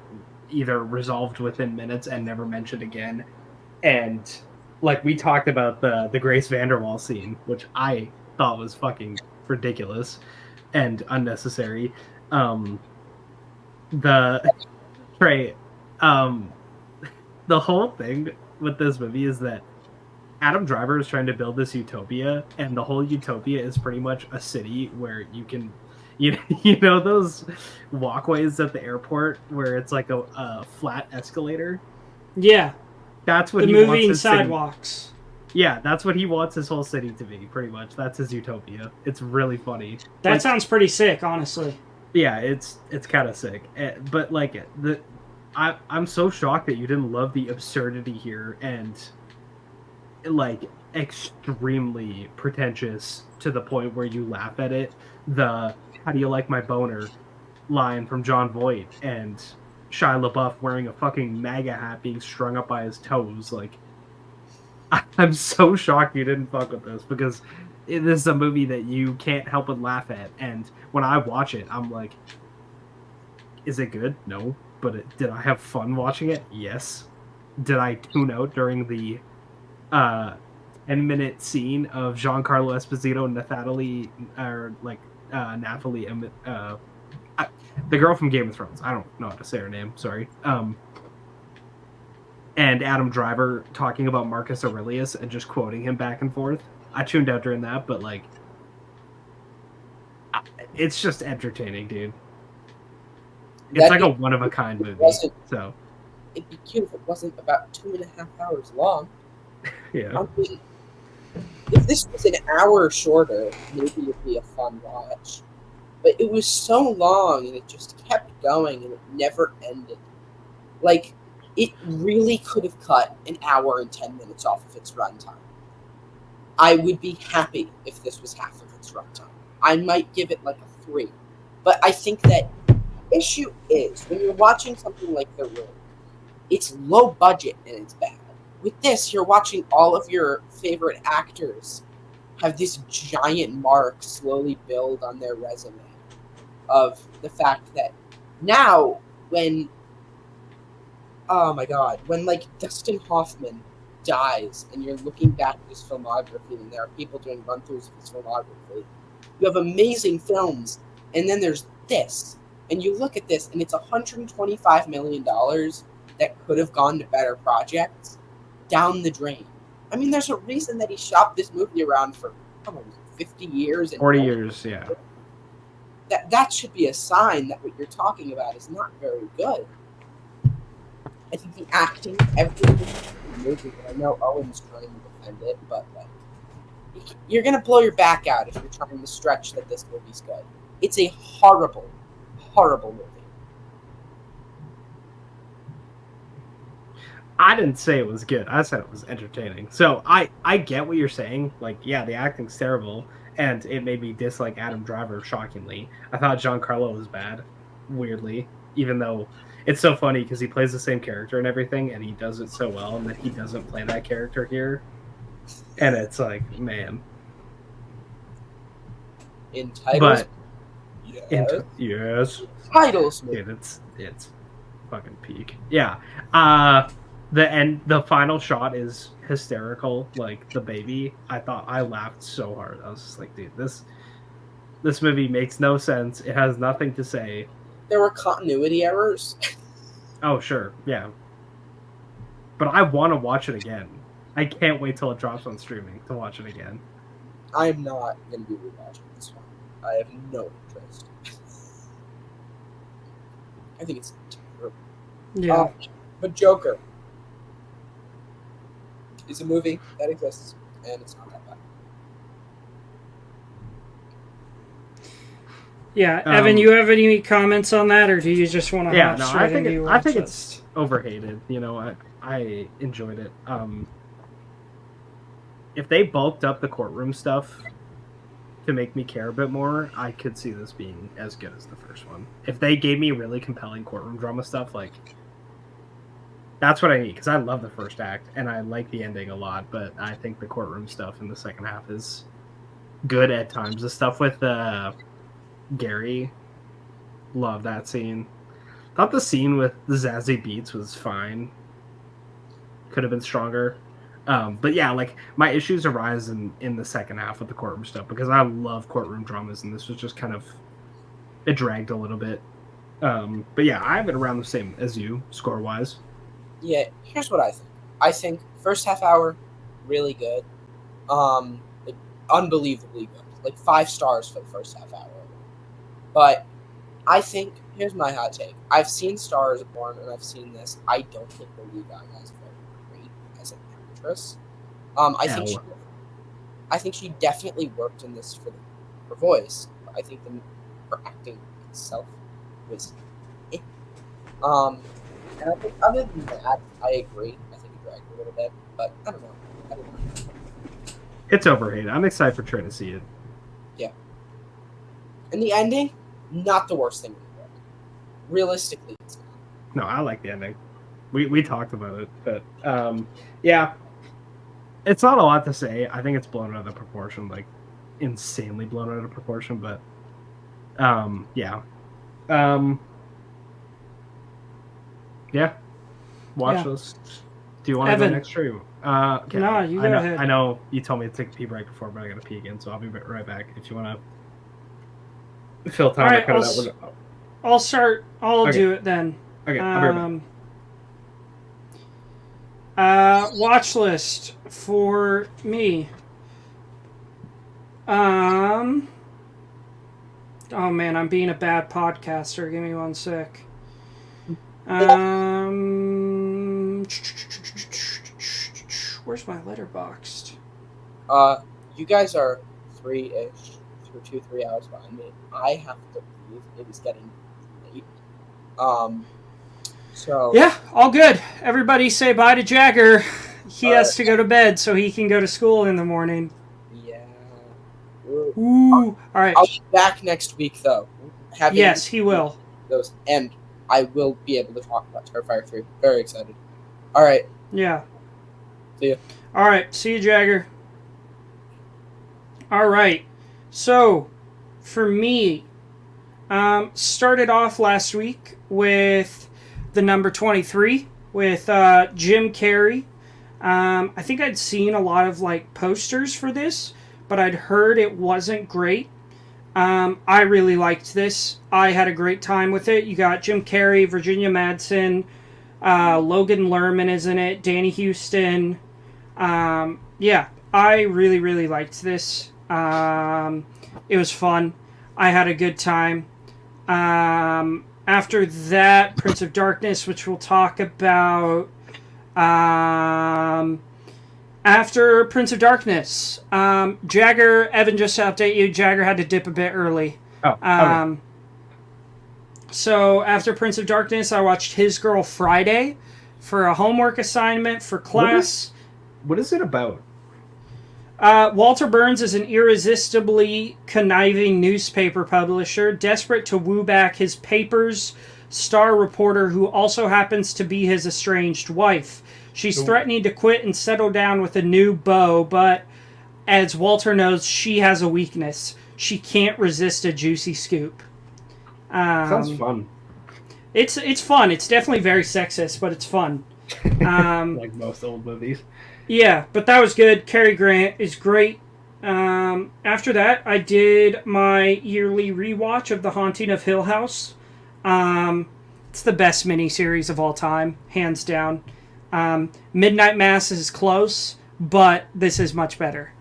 either resolved within minutes and never mentioned again. And like we talked about the Grace Vanderwaal scene, which I thought was fucking ridiculous and unnecessary. The Trey, the whole thing with this movie is that Adam Driver is trying to build this utopia, and the whole utopia is pretty much a city where you can, you know those walkways at the airport where it's like a flat escalator. Yeah, that's what the he moving wants his sidewalks. City. Yeah, that's what he wants his whole city to be. Pretty much, that's his utopia. It's really funny. That sounds pretty sick, honestly. Yeah, it's kind of sick, but like I'm so shocked that you didn't love the absurdity here and like extremely pretentious to the point where you laugh at it. The "How do you like my boner?" line from Jon Voight and Shia LaBeouf wearing a fucking MAGA hat being strung up by his toes. Like, I'm so shocked you didn't fuck with this because this is a movie that you can't help but laugh at. And when I watch it, I'm like, is it good? No. But did I have fun watching it? Yes. Did I tune out during the 10-minute scene of Giancarlo Esposito and Nathalie, the girl from Game of Thrones. I don't know how to say her name. Sorry. And Adam Driver talking about Marcus Aurelius and just quoting him back and forth. I tuned out during that, but like, it's just entertaining, dude. It's like a one-of-a-kind movie. So it'd be cute if it wasn't about 2.5 hours long. Yeah. I mean, if this was an hour shorter, maybe it'd be a fun watch. But it was so long, and it just kept going, and it never ended. Like, it really could have cut an hour and 10 minutes off of its runtime. I would be happy if this was half of its runtime. I might give it like a 3. But I think that issue is, when you're watching something like The Room, it's low budget and it's bad. With this, you're watching all of your favorite actors have this giant mark slowly build on their resume of the fact that now when like Dustin Hoffman dies and you're looking back at his filmography and there are people doing run-throughs of his filmography, you have amazing films, and then there's this, and you look at this and it's $125 million that could have gone to better projects down the drain. I mean, there's a reason that he shopped this movie around for 50 years and 40 years, yeah. That should be a sign that what you're talking about is not very good. I think the acting, everything in the movie, I know Owen's trying to defend it, but like, you're gonna blow your back out if you're trying to stretch that this movie's good. It's a horrible, horrible movie. I didn't say it was good. I said it was entertaining. So I get what you're saying. Like, yeah, the acting's terrible, and it made me dislike Adam Driver shockingly. I thought Giancarlo was bad, weirdly, even though it's so funny because he plays the same character and everything, and he does it so well, and that he doesn't play that character here. And it's like, man. In titles? But, yes. Titles, man. Dude, it's fucking peak. Yeah. The final shot is hysterical. Like the baby, I laughed so hard. I was just like, dude, this movie makes no sense. It has nothing to say. There were continuity errors. Oh sure, yeah. But I want to watch it again. I can't wait till it drops on streaming to watch it again. I am not going to be rewatching this one. I have no interest. I think it's terrible. Yeah. But Joker is a movie that exists, and it's not that bad. Yeah, Evan, you have any comments on that, or do you just want to hop straight into your I think it's overhated. You know, I enjoyed it. If they bulked up the courtroom stuff to make me care a bit more, I could see this being as good as the first one. If they gave me really compelling courtroom drama stuff, like, that's what I need, because I love the first act and I like the ending a lot, but I think the courtroom stuff in the second half is good at times. The stuff with Gary, love that scene. Thought the scene with the Zazie Beetz was fine. Could have been stronger. But yeah, like, my issues arise in the second half with the courtroom stuff, because I love courtroom dramas, and this was just kind of, it dragged a little bit. But yeah, I have it around the same as you, score-wise. Yeah, here's what I think. I think first half hour, really good. Like, unbelievably good. Like 5 stars for the first half hour. But I think, here's my hot take. I've seen Star is Born, and I've seen this. I don't think Lady Gaga is very great as an actress. I think she definitely worked in this for her voice. I think her acting itself was it. And I think other than that, I agree. I think it dragged a little bit, but I don't know. It's overhated. I'm excited for Trey to see it. Yeah. And the ending, not the worst thing in the world. Realistically, it's not. No, I like the ending. We talked about it, but yeah, it's not a lot to say. I think it's blown out of proportion, like insanely blown out of proportion. But yeah. Yeah, watch list. Do you want to go next, or you? Okay. No, you go ahead. I know you told me to take a pee break before, but I got to pee again, so I'll be right back. If you want to fill time, right, I'll start. I'll do it then. Okay, I'll be right back. Watch list for me. Oh man, I'm being a bad podcaster. Give me one sec. Where's my letterboxd? You guys are 3 hours behind me. I have to leave. It is getting late. So yeah, all good. Everybody say bye to Jagger. He has to go to bed so he can go to school in the morning. Yeah. Ooh. All right. I'll be back next week, though. Yes, he will. And I will be able to talk about Terrifier 3. Very excited. All right. Yeah. See you. All right. See you, Jagger. All right. So, for me, started off last week with the number 23 with Jim Carrey. I think I'd seen a lot of like posters for this, but I'd heard it wasn't great. I really liked this. I had a great time with it. You got Jim Carrey, Virginia Madsen, Logan Lerman is in it, Danny Houston. Yeah, I really, really liked this. It was fun. I had a good time. After that, Prince of Darkness, which we'll talk about. After Prince of Darkness, Jagger, Evan, just to update you, Jagger had to dip a bit early. Oh, okay. So after Prince of Darkness, I watched His Girl Friday for a homework assignment for class. What is it about? Walter Burns is an irresistibly conniving newspaper publisher, desperate to woo back his paper's star reporter, who also happens to be his estranged wife. She's threatening to quit and settle down with a new beau, but as Walter knows, she has a weakness. She can't resist a juicy scoop. Sounds fun. It's fun. It's definitely very sexist, but it's fun. Like most old movies. Yeah, but that was good. Cary Grant is great. After that, I did my yearly rewatch of The Haunting of Hill House. It's the best miniseries of all time, hands down. Midnight Mass is close, but this is much better.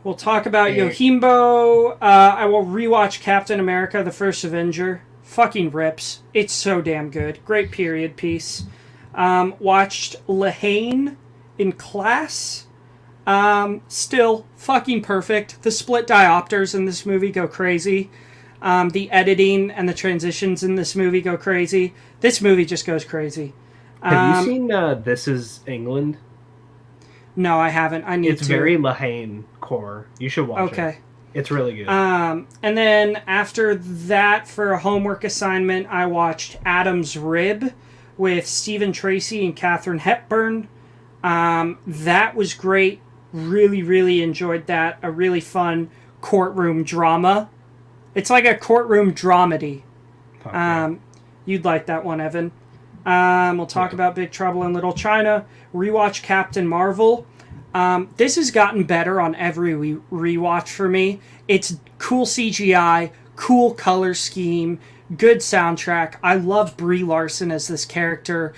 We'll talk about Yojimbo. I will rewatch Captain America: The First Avenger fucking rips. It's so damn good. Great period piece. Watched Lahane in Class. Still fucking perfect. The split diopters in this movie go crazy. The editing and the transitions in this movie go crazy. This movie just goes crazy. Have you seen This Is England? No, I haven't. I need to. It's very Lahane core. You should watch it. Okay. It's really good. And then after that, for a homework assignment, I watched Adam's Rib with Stephen Tracy and Katharine Hepburn. That was great. Really, really enjoyed that. A really fun courtroom drama. It's like a courtroom dramedy. You'd like that one, Evan. We'll talk about Big Trouble in Little China. Rewatch Captain Marvel. This has gotten better on every rewatch for me. It's cool CGI, cool color scheme, good soundtrack. I love Brie Larson as this character.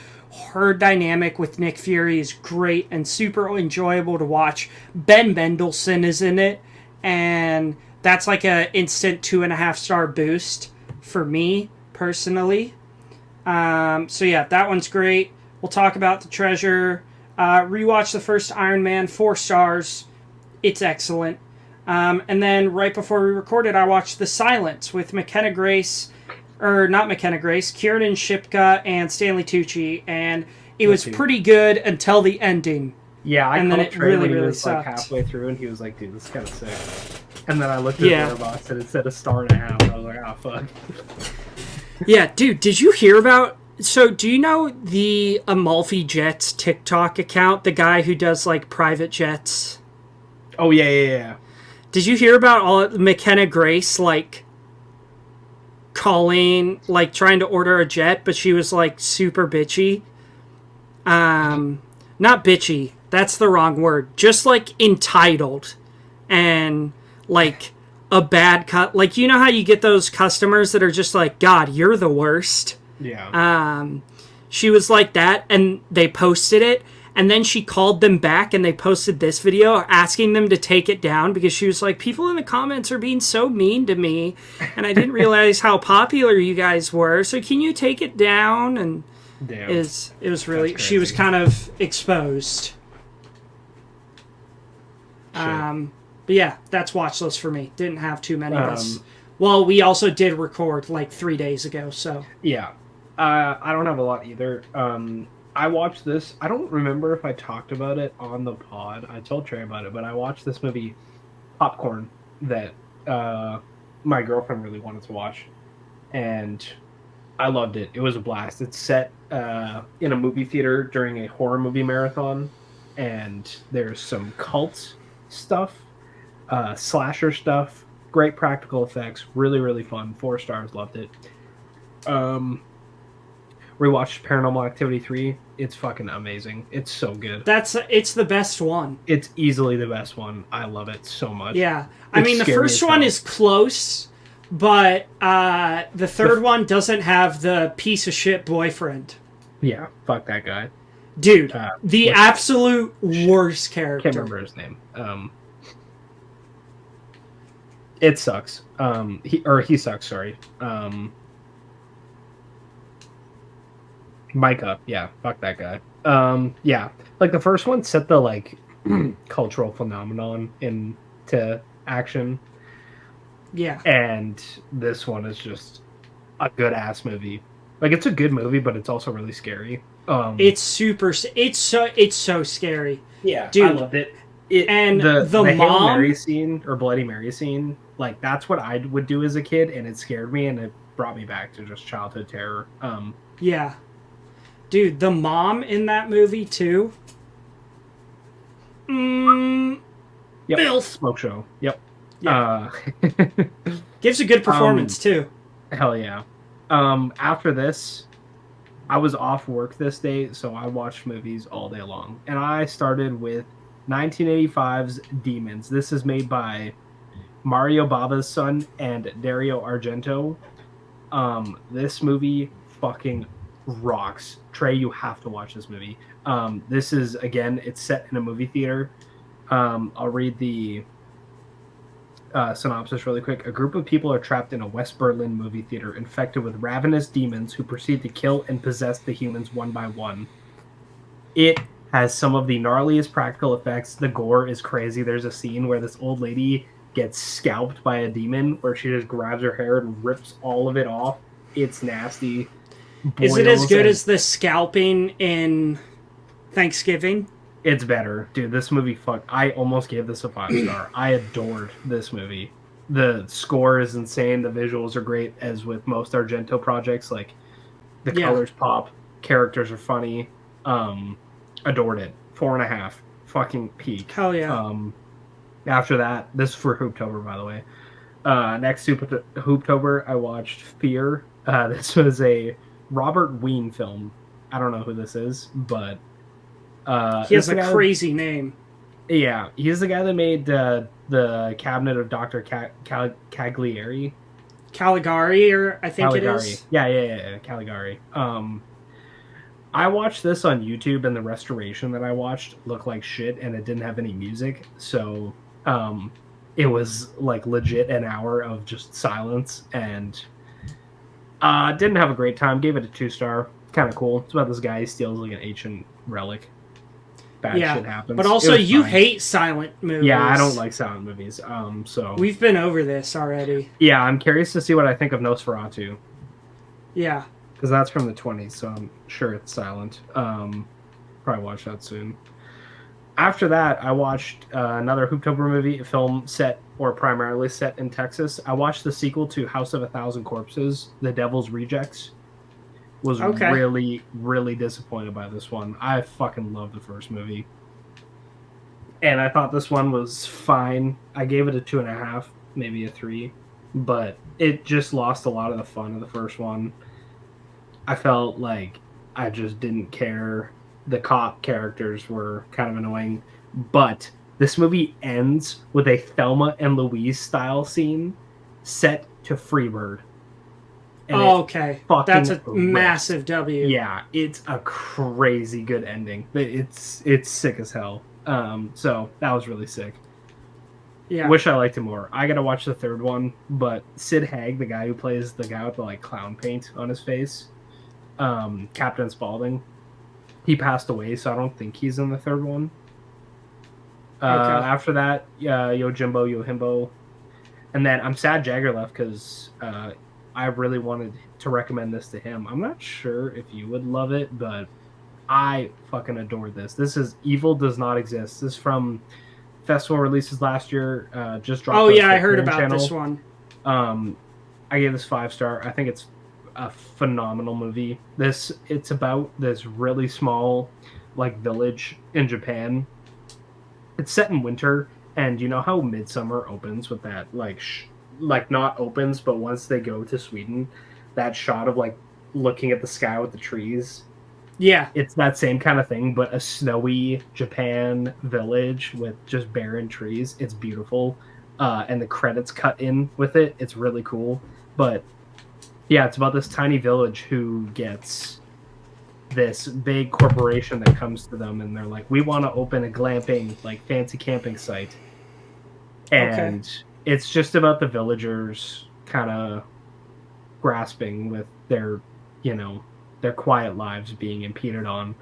Her dynamic with Nick Fury is great and super enjoyable to watch. Ben Mendelsohn is in it, and that's like an instant 2.5-star boost for me personally. So yeah, that one's great. We'll talk about The Treasure. Rewatch the first Iron Man, 4 stars. It's excellent. And then right before we recorded, I watched The Silence with Kieran Shipka and Stanley Tucci, and it was pretty good until the ending. Yeah, I called Trey when he was like halfway through, and he was like, "Dude, this is kind of sick." And then I looked at Letterboxd, and it said 1.5 stars. I was like, "Oh fuck." Yeah, dude, did you hear about? So, do you know the Amalfi Jets TikTok account? The guy who does like private jets. Oh yeah. Did you hear about all McKenna Grace like calling, like trying to order a jet, but she was like super bitchy? Not bitchy. That's the wrong word. Just like entitled, and like a bad cut. Like, you know how you get those customers that are just like, God, you're the worst. Yeah. She was like that, and they posted it, and then she called them back, and they posted this video asking them to take it down because she was like, people in the comments are being so mean to me, and I didn't realize how popular you guys were, so can you take it down? And damn. It was really, she was kind of exposed. But yeah, that's watch list for me. Didn't have too many of us. Well, we also did record like 3 days ago, so. Yeah. I don't have a lot either. I watched this. I don't remember if I talked about it on the pod. I told Trey about it, but I watched this movie, Popcorn, that my girlfriend really wanted to watch. And I loved it. It was a blast. It's set in a movie theater during a horror movie marathon. And there's some cult stuff, slasher stuff, great practical effects, really, really fun. 4 stars, loved it. Rewatched Paranormal Activity 3. It's fucking amazing. It's so good. It's the best one. It's easily the best one. I love it so much. Yeah. I mean, the first one is close, but the third one doesn't have the piece of shit boyfriend. Yeah, fuck that guy. Dude, the absolute worst character. Can't remember his name. It sucks. He sucks, sorry. Micah, yeah, fuck that guy. Yeah, like the first one set the like cultural phenomenon into action. Yeah, and this one is just a good ass movie. Like, it's a good movie, but it's also really scary. It's so scary. Yeah, dude, I loved it. And the Hail mom Mary scene or Bloody Mary scene, like that's what I would do as a kid, and it scared me, and it brought me back to just childhood terror. Yeah. Dude, the mom in that movie, too. Yep. Filth. Smoke show. Yep. Yeah. Gives a good performance, too. Hell yeah. After this, I was off work this day, so I watched movies all day long. And I started with 1985's Demons. This is made by Mario Bava's son and Dario Argento. This movie fucking rocks. Trey, you have to watch this movie. This is, again, it's set in a movie theater. I'll read the synopsis really quick. A group of people are trapped in a West Berlin movie theater infected with ravenous demons who proceed to kill and possess the humans one by one. It has some of the gnarliest practical effects. The gore is crazy. There's a scene where this old lady gets scalped by a demon where she just grabs her hair and rips all of it off. It's nasty. Is it as good as the scalping in Thanksgiving? It's better. Dude, this movie, I almost gave this a 5-star. I adored this movie. The score is insane. The visuals are great, as with most Argento projects. Like, the colors pop. Characters are funny. Adored it. 4.5. Fucking peak. Hell yeah. After that, this is for Hooptober, by the way. Next Hooptober, I watched Fear. This was a Robert Wien film. I don't know who this is, but he has a crazy name. Yeah, he's the guy that made the Cabinet of Dr. Caligari. Caligari, or I think Caligari. it is. Yeah, Caligari. I watched this on YouTube, and the restoration that I watched looked like shit, and it didn't have any music, so it was like legit an hour of just silence, and didn't have a great time. Gave it a 2-star. Kind of cool. It's about this guy who steals like an ancient relic. Bad shit happens. But also, you hate silent movies. Yeah, I don't like silent movies. So we've been over this already. Yeah, I'm curious to see what I think of Nosferatu. Yeah, because that's from the 20s, so I'm sure it's silent. Probably watch that soon. After that, I watched another Hooptober movie, a film primarily set in Texas. I watched the sequel to House of a Thousand Corpses, The Devil's Rejects. Was really, really disappointed by this one. I fucking love the first movie. And I thought this one was fine. I gave it a 2.5, maybe a 3. But it just lost a lot of the fun of the first one. I felt like I just didn't care. The cop characters were kind of annoying. But this movie ends with a Thelma and Louise style scene set to Freebird. Okay. That's a massive W. Yeah, it's a crazy good ending. It's sick as hell. So that was really sick. Yeah. Wish I liked it more. I gotta watch the third one, but Sid Haig, the guy who plays the guy with the like clown paint on his face, Captain Spaulding, he passed away, so I don't think he's in the third one. After that, Yojimbo, and then I'm sad Jagger left because I really wanted to recommend this to him. I'm not sure if you would love it, but I fucking adore this. This is Evil Does Not Exist. This is from festival releases last year. Just dropped. Oh yeah, I heard about this one. I gave this 5-star. I think it's a phenomenal movie. It's about this really small like village in Japan. It's set in winter, and you know how Midsummer opens with that like not opens, but once they go to Sweden, that shot of like looking at the sky with the trees. Yeah. It's that same kind of thing, but a snowy Japan village with just barren trees. It's beautiful. And the credits cut in with it. It's really cool. But yeah, it's about this tiny village who gets this big corporation that comes to them, and they're like, we want to open a glamping, like fancy camping site. And it's just about the villagers kind of grasping with their quiet lives being impeded on.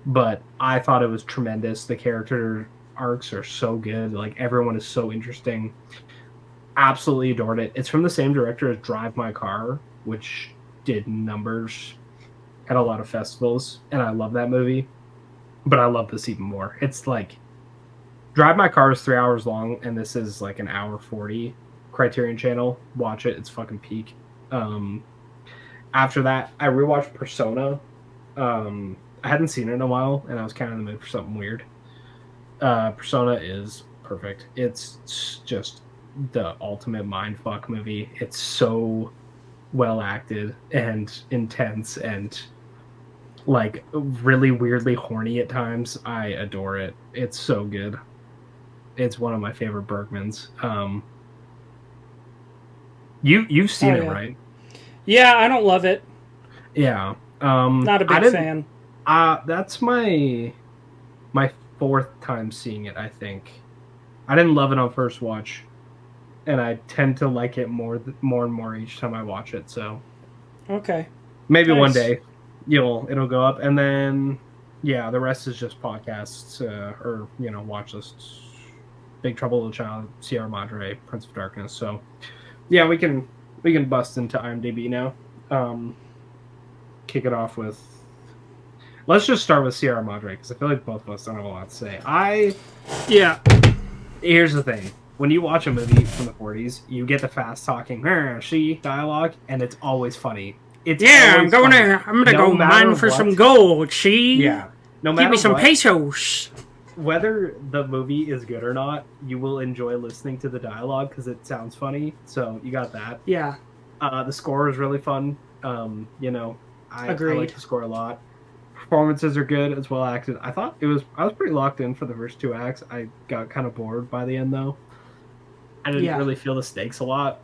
But I thought it was tremendous. The character arcs are so good. Like, everyone is so interesting. Absolutely adored it. It's from the same director as Drive My Car, which did numbers at a lot of festivals, and I love that movie. But I love this even more. It's like Drive My Car is 3 hours long, and this is like an hour 40. Criterion Channel. Watch it. It's fucking peak. After that, I rewatched Persona. I hadn't seen it in a while, and I was kind of in the mood for something weird. Persona is perfect. It's just the ultimate mindfuck movie. It's so well acted and intense and like really weirdly horny at times. I adore it. It's so good. It's one of my favorite Bergmans. You've seen it, right? Yeah, I don't love it. Yeah. Not a big fan. That's my fourth time seeing it, I think. I didn't love it on first watch. and I tend to like it more and more each time I watch it. So Okay. maybe Nice. one day it'll go up, and then yeah, the rest is just podcasts or watch lists. Big Trouble in Little China, Sierra Madre, Prince of Darkness. So yeah, we can bust into IMDb now. Kick it off with. Let's just start with Sierra Madre because I feel like both of us don't have a lot to say. Here's the thing: when you watch a movie from the '40s, you get the fast talking she dialogue, and it's always funny. I'm gonna go mine for some gold. She no matter give me some what, pesos. Whether the movie is good or not, you will enjoy listening to the dialogue because it sounds funny. So you got that. Yeah. The score is really fun. I Agreed. like the score a lot. Performances are good. It's well acted. I was pretty locked in for the first 2 acts. I got kind of bored by the end though. I didn't really feel the stakes a lot.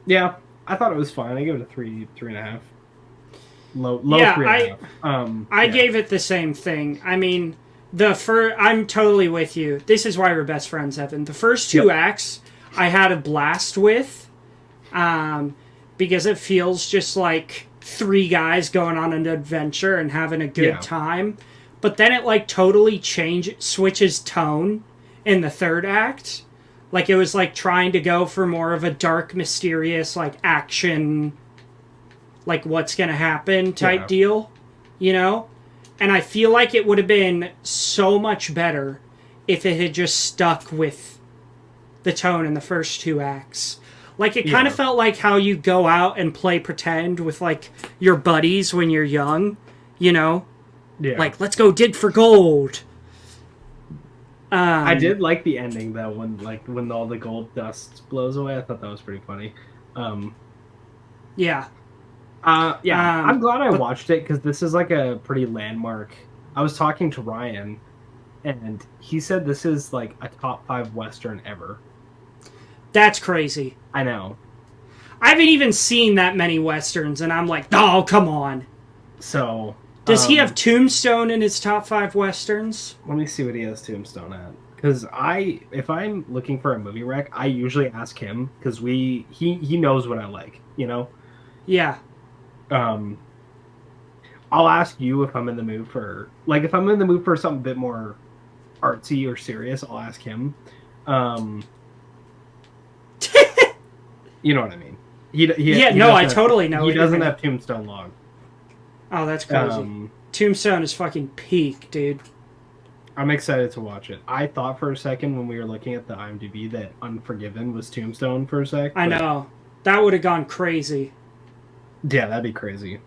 Yeah, I thought it was fine. I gave it a 3.5. Low 3.5. I gave it the same thing. I mean, I'm totally with you. This is why we're best friends, Evan. The first 2 acts I had a blast with, because it feels just like 3 guys going on an adventure and having a good time. But then it like totally switches tone in the 3rd act. Like it was like trying to go for more of a dark, mysterious, like action, like what's gonna happen type deal, And I feel like it would have been so much better if it had just stuck with the tone in the first 2 acts. Like it kind of felt like how you go out and play pretend with like your buddies when you're young, Like let's go dig for gold. I did like the ending though when all the gold dust blows away. I thought that was pretty funny. I'm glad I watched it because this is like a pretty landmark. I was talking to Ryan, and he said this is like a top 5 Western ever. That's crazy. I know. I haven't even seen that many Westerns, and I'm like, oh, come on. So... Does he have Tombstone in his top 5 Westerns? Let me see what he has Tombstone at. Because if I'm looking for a movie rec, I usually ask him, because he knows what I like, Yeah. I'll ask you if I'm in the mood for... Like, if I'm in the mood for something a bit more artsy or serious, I'll ask him. You know what I mean? I totally know. He doesn't have Tombstone log. Oh, that's crazy. Tombstone is fucking peak, dude. I'm excited to watch it. I thought for a second when we were looking at the IMDb that Unforgiven was Tombstone for a sec. I know. That would have gone crazy. Yeah, that'd be crazy.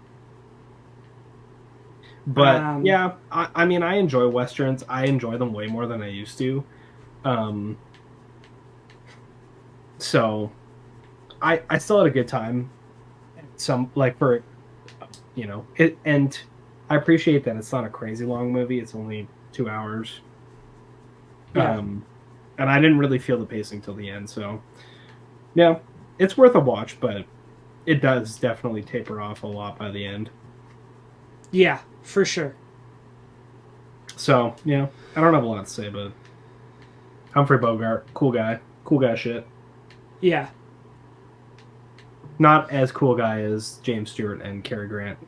But, I mean, I enjoy Westerns. I enjoy them way more than I used to. So, I still had a good time. And I appreciate that it's not a crazy long movie. It's only 2 hours. Yeah. And I didn't really feel the pacing till the end. So, yeah, it's worth a watch, but it does definitely taper off a lot by the end. Yeah, for sure. So, yeah, I don't have a lot to say, but Humphrey Bogart, cool guy shit. Yeah. Not as cool guy as James Stewart and Cary Grant.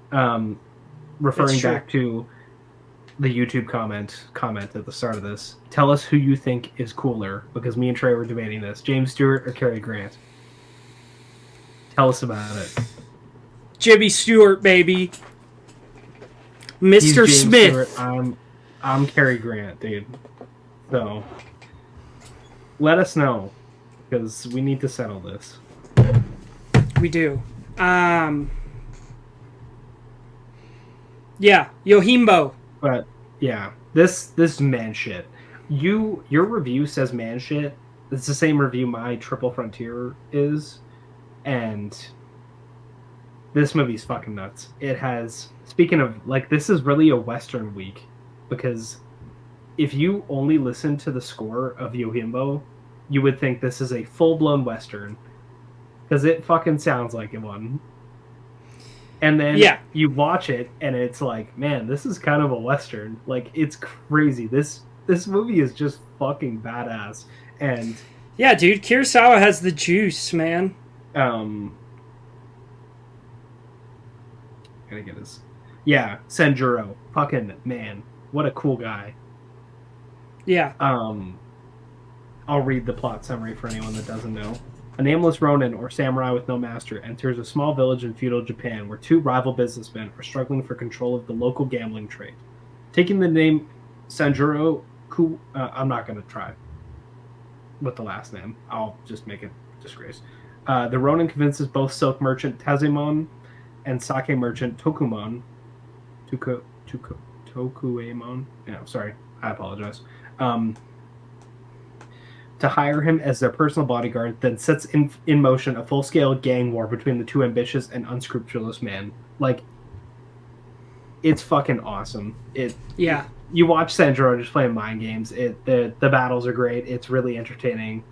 Referring back to the YouTube comment at the start of this, tell us who you think is cooler, because me and Trey were debating this. James Stewart or Cary Grant? Tell us about it. Jimmy Stewart, baby. Mr. Smith. Stewart. I'm Cary Grant, dude. So, let us know, because we need to settle this. We do. Yeah, Yojimbo. But yeah, this man shit. Your review says man shit. It's the same review my Triple Frontier is, and this movie's fucking nuts. It has. Speaking of, like, this is really a Western week, because if you only listen to the score of Yojimbo, you would think this is a full-blown Western, because it fucking sounds like one. And then you watch it, and it's like, man, this is kind of a Western. Like, it's crazy. This movie is just fucking badass. And yeah, dude, Kurosawa has the juice, man. Gotta get his. Yeah, Senjuro. Fucking man. What a cool guy. Yeah. I'll read the plot summary for anyone that doesn't know. A nameless ronin, or samurai with no master, enters a small village in feudal Japan where two rival businessmen are struggling for control of the local gambling trade. Taking the name Sanjuro, I'm not going to try with the last name. I'll just make it disgrace. The ronin convinces both silk merchant Tazemon and sake merchant Tokuemon. Yeah, sorry. I apologize. To hire him as their personal bodyguard, then sets in motion a full-scale gang war between the two ambitious and unscrupulous men. Like, it's fucking awesome. You watch Sanjuro just playing mind games. The battles are great. It's really entertaining.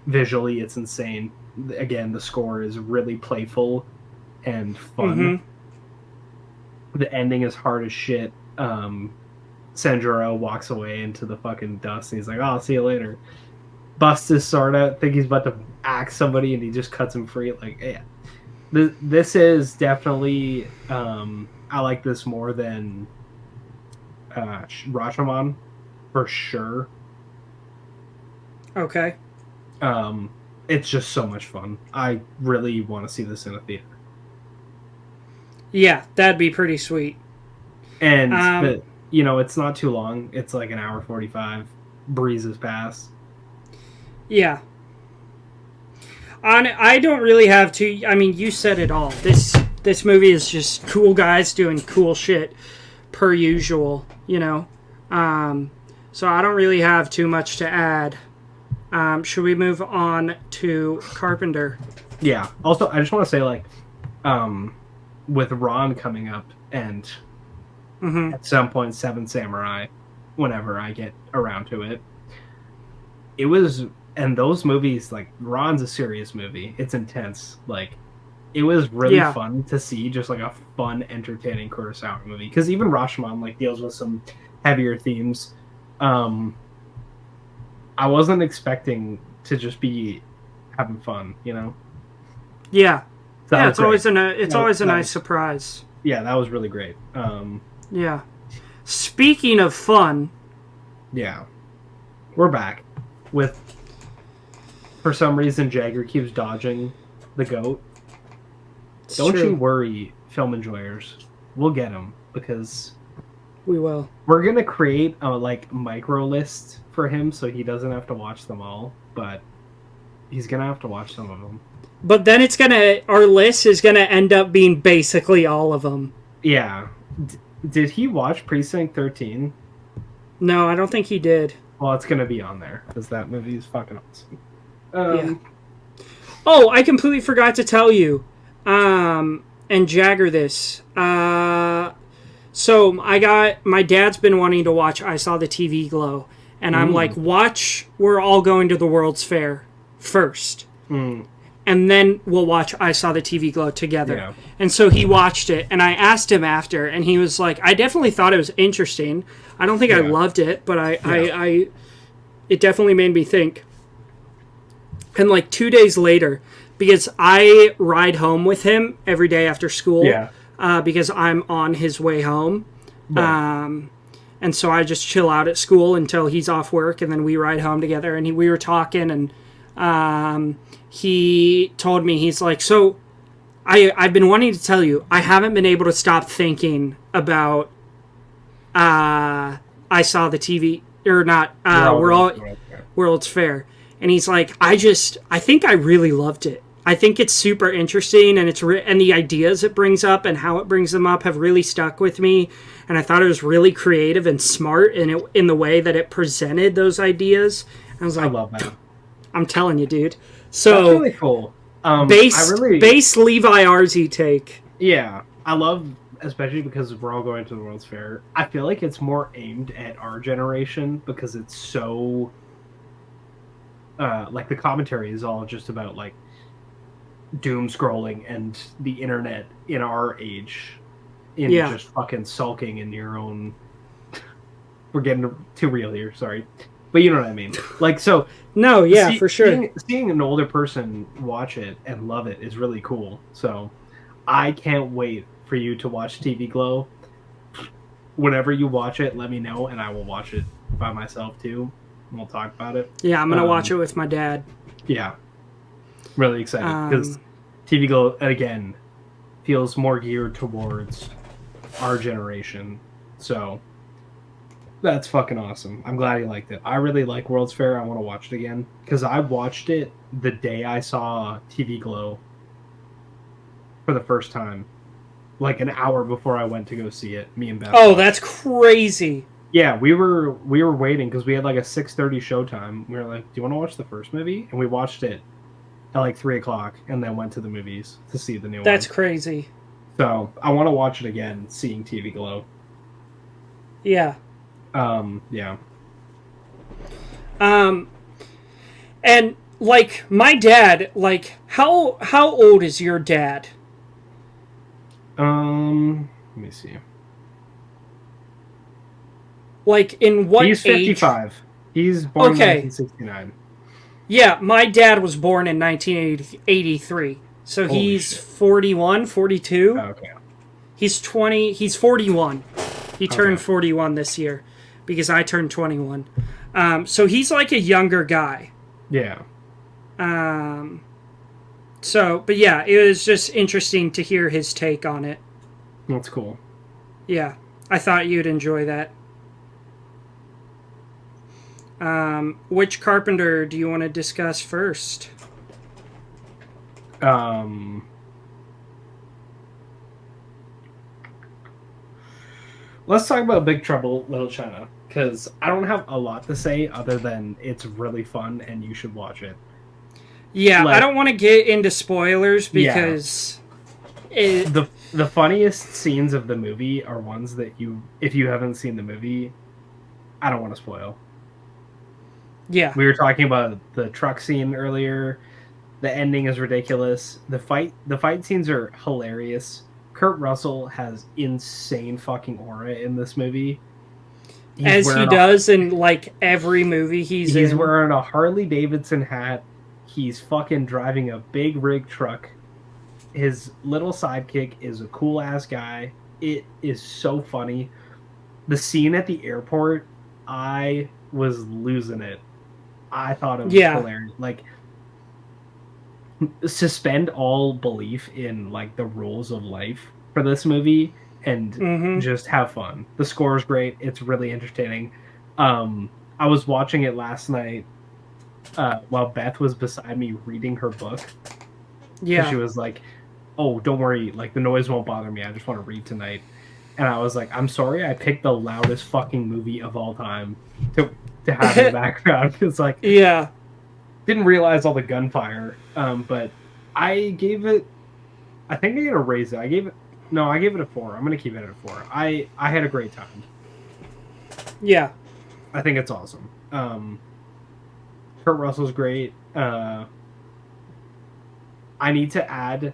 Visually, it's insane. Again, the score is really playful and fun. Mm-hmm. The ending is hard as shit. Sanjuro walks away into the fucking dust and he's like, oh, I'll see you later. Busts his sword out, think he's about to axe somebody, and he just cuts him free. Like, yeah. This is definitely I like this more than Rashomon for sure. Okay. It's just so much fun. I really want to see this in a theater. Yeah, that'd be pretty sweet. And but, you know, it's not too long. It's like an hour 45. Breezes past. Yeah. I don't really have to. I mean, you said it all. This movie is just cool guys doing cool shit per usual, you know. So I don't really have too much to add. Should we move on to Carpenter? Yeah. Also, I just want to say, like, with Ron coming up and at some point Seven Samurai, whenever I get around to it, it was... And those movies, like, Ron's a serious movie. It's intense. Like, it was really fun to see just, like, a fun, entertaining Kurosawa movie. Because even Rashomon, like, deals with some heavier themes. I wasn't expecting to just be having fun, you know? Yeah. Yeah, it's always a nice surprise. Yeah, that was really great. Yeah. Speaking of fun... Yeah. We're back with... For some reason, Jagger keeps dodging the goat. Don't you worry, film enjoyers. We'll get him, because... We will. We're going to create a, like, micro list for him so he doesn't have to watch them all, but he's going to have to watch some of them. But then our list is going to end up being basically all of them. Yeah. Did he watch Precinct 13? No, I don't think he did. Well, it's going to be on there, because that movie is fucking awesome. Yeah. Oh, I completely forgot to tell you, and Jagger this. So my dad's been wanting to watch I Saw the TV Glow, and I'm like, we're all going to the World's Fair first. And then we'll watch I Saw the TV Glow together. Yeah. And so he watched it, and I asked him after, and he was like, I definitely thought it was interesting. I don't think I loved it, but it definitely made me think. And like 2 days later, because I ride home with him every day after school, because I'm on his way home. And so I just chill out at school until he's off work, and then we ride home together. And we were talking, and he told me, he's like, so I've been wanting to tell you, I haven't been able to stop thinking about I Saw the TV, or not, World's Fair. And he's like, I think I really loved it. I think it's super interesting, and and the ideas it brings up and how it brings them up have really stuck with me. And I thought it was really creative and smart in the way that it presented those ideas. And I was like, I love that. I'm telling you, dude. So that's really cool. Base Levi Arzi take. Yeah, I love, especially because we're all going to the World's Fair. I feel like it's more aimed at our generation because it's so. Like the commentary is all just about like doom scrolling and the internet in our age, just fucking sulking in your own. We're getting too real here, sorry, but you know what I mean. Like, so No, yeah, for sure. Seeing an older person watch it and love it is really cool. So I can't wait for you to watch TV Glow. Whenever you watch it, let me know, and I will watch it by myself too. And we'll talk about it. Yeah, I'm gonna watch it with my dad. Yeah, really excited because TV Glow again feels more geared towards our generation. So that's fucking awesome. I'm glad you liked it. I really like World's Fair. I want to watch it again because I watched it the day I saw TV Glow for the first time, like an hour before I went to go see it. Me and Beth. Oh, that's crazy. Yeah, we were waiting because we had like a 6:30 showtime. We were like, "Do you want to watch the first movie?" And we watched it at like 3:00, and then went to the movies to see the new one. That's crazy. So I want to watch it again, seeing TV Glow. Yeah. Yeah. And like my dad, like how old is your dad? Let me see. Like in what He's 55. age? He's born in 1969. Yeah, my dad was born in 1983. So Holy he's shit. 41, 42. Oh, okay. He's 41. He turned Okay. 41 this year because I turned 21. So he's like a younger guy. Yeah. So, but yeah, it was just interesting to hear his take on it. That's cool. Yeah, I thought you'd enjoy that. Which Carpenter do you want to discuss first? Let's talk about Big Trouble Little China, because I don't have a lot to say other than it's really fun and you should watch it. Yeah, Like, I don't want to get into spoilers because the funniest scenes of the movie are ones that if you haven't seen the movie, I don't want to spoil. Yeah. We were talking about the truck scene earlier. The ending is ridiculous. The fight scenes are hilarious. Kurt Russell has insane fucking aura in this movie. As he does in like every movie he's in. He's wearing a Harley Davidson hat. He's fucking driving a big rig truck. His little sidekick is a cool ass guy. It is so funny. The scene at the airport, I was losing it. I thought it was hilarious. Like, suspend all belief in like the rules of life for this movie and just have fun. The score is great. It's really entertaining. I was watching it last night while Beth was beside me reading her book. Yeah. She was like, "Oh, don't worry. Like, the noise won't bother me. I just want to read tonight." And I was like, "I'm sorry. I picked the loudest fucking movie of all time to have in the background." It's like, didn't realize all the gunfire. But I gave it. I think I'm gonna raise it. I gave it a 4. I'm gonna keep it at a 4. I had a great time. Yeah. I think it's awesome. Kurt Russell's great. I need to add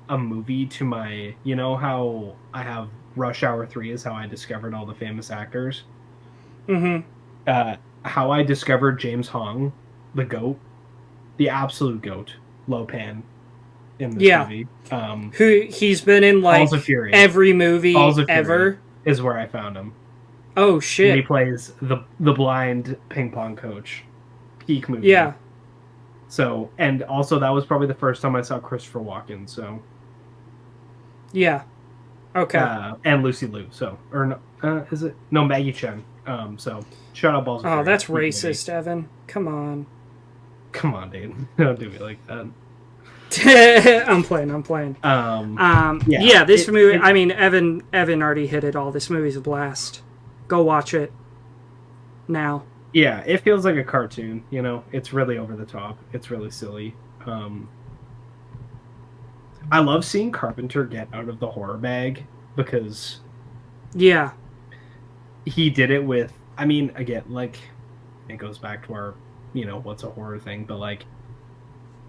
a movie to my. You know how I have Rush Hour 3 is how I discovered all the famous actors. How I discovered James Hong, the GOAT, the absolute GOAT, Lopan, in this movie. Who he's been in like every movie ever is where I found him. Oh shit! And he plays the blind ping pong coach. Peak movie. Yeah. So, and also that was probably the first time I saw Christopher Walken. So. Yeah. Okay. And Lucy Liu. So, or no, is it no Maggie Chen? So, shout out Balls of Fury. Oh, that's racist, Evan. Come on. Come on, dude. Don't do me like that. I'm playing. This movie. I mean, Evan already hit it all. This movie's a blast. Go watch it now. Yeah, it feels like a cartoon. You know, it's really over the top. It's really silly. I love seeing Carpenter get out of the horror bag because, he did it with. I mean, again, like, it goes back to our, what's a horror thing, but like.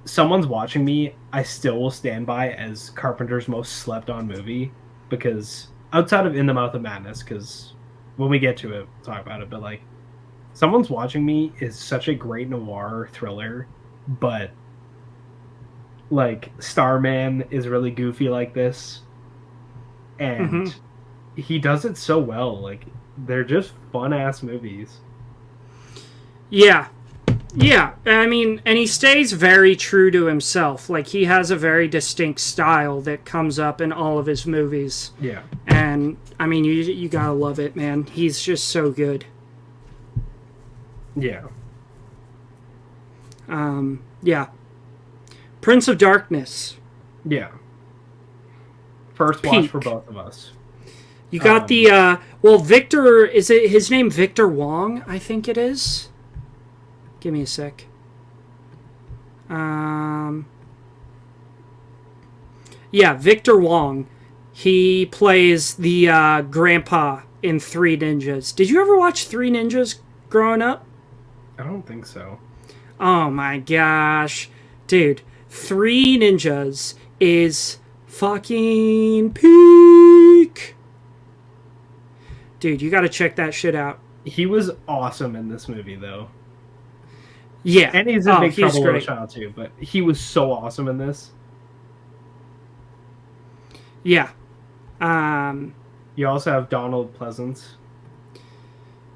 Someone's Watching Me, I still will stand by as Carpenter's most slept-on movie, because outside of In the Mouth of Madness, because when we get to it, we'll talk about it, but like, Someone's Watching Me is such a great noir thriller, but like Starman is really goofy like this, and he does it so well. Like they're just fun ass movies. Yeah. Yeah, I mean, and he stays very true to himself. Like, he has a very distinct style that comes up in all of his movies. Yeah. And, I mean, you gotta love it, man. He's just so good. Yeah. Yeah. Prince of Darkness. Yeah. First watch Peak. for both of us. You got the, well, Victor, is it his name Victor Wong, I think it is? Give me a sec. Yeah, Victor Wong. He plays the grandpa in Three Ninjas. Did you ever watch Three Ninjas growing up? I don't think so. Oh my gosh. Dude, Three Ninjas is fucking peak. Dude, you gotta check that shit out. He was awesome in this movie, though. Yeah. And he's in Big Trouble in Little China too, but he was so awesome in this. Yeah. You also have Donald Pleasance.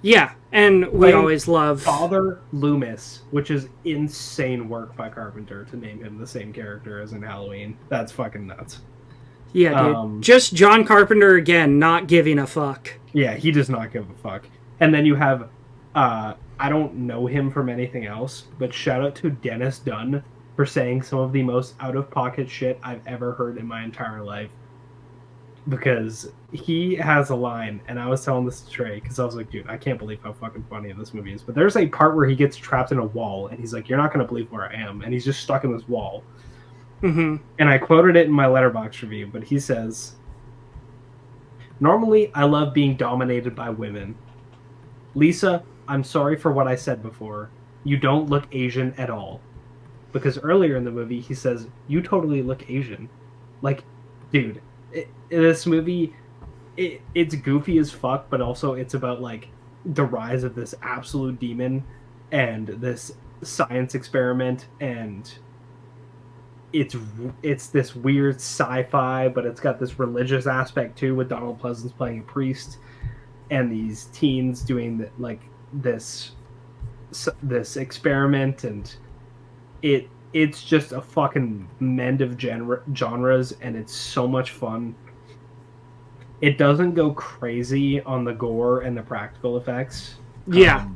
Yeah, and we always love Father Loomis, which is insane work by Carpenter to name him the same character as in Halloween. That's fucking nuts. Yeah, dude. Just John Carpenter again, not giving a fuck. Yeah, he does not give a fuck. And then you have I don't know him from anything else, but shout out to Dennis Dunn for saying some of the most out-of-pocket shit I've ever heard in my entire life. Because he has a line, and I was telling this to Trey, because I was like, dude, I can't believe how fucking funny this movie is. But there's a part where he gets trapped in a wall, and he's like, you're not going to believe where I am. And he's just stuck in this wall. Mm-hmm. And I quoted it in my Letterboxd review, but he says, normally, I love being dominated by women. Lisa, I'm sorry for what I said before. You don't look Asian at all. Because earlier in the movie, he says, you totally look Asian. Like, dude, this movie, it's goofy as fuck, but also it's about, like, the rise of this absolute demon and this science experiment, and it's this weird sci-fi, but it's got this religious aspect, too, with Donald Pleasance playing a priest, and these teens doing, like, this experiment, and it's just a fucking mend of genres, and it's so much fun. It doesn't go crazy on the gore and the practical effects. Yeah.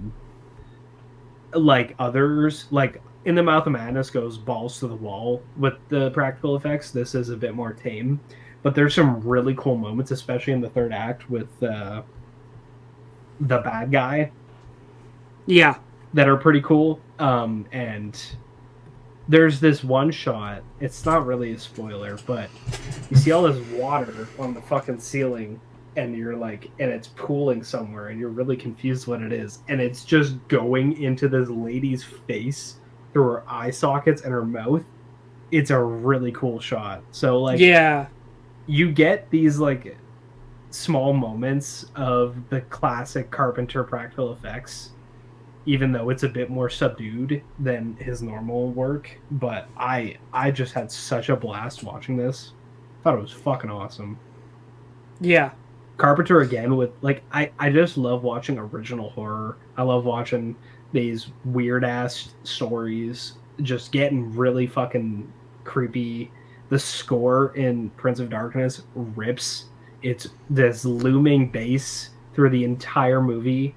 Like others, like In the Mouth of Madness goes balls to the wall with the practical effects. This is a bit more tame, but there's some really cool moments, especially in the third act with the bad guy. Yeah. That are pretty cool. And there's this one shot, it's not really a spoiler, but you see all this water on the fucking ceiling, and you're like, and it's pooling somewhere, and you're really confused what it is. And it's just going into this lady's face through her eye sockets and her mouth. It's a really cool shot. So, like, yeah, you get these, like, small moments of the classic Carpenter practical effects, even though it's a bit more subdued than his normal work. But I just had such a blast watching this. Thought it was fucking awesome. Yeah. Carpenter again with, like, I just love watching original horror. I love watching these weird ass stories just getting really fucking creepy. The score in Prince of Darkness rips. It's this looming bass through the entire movie.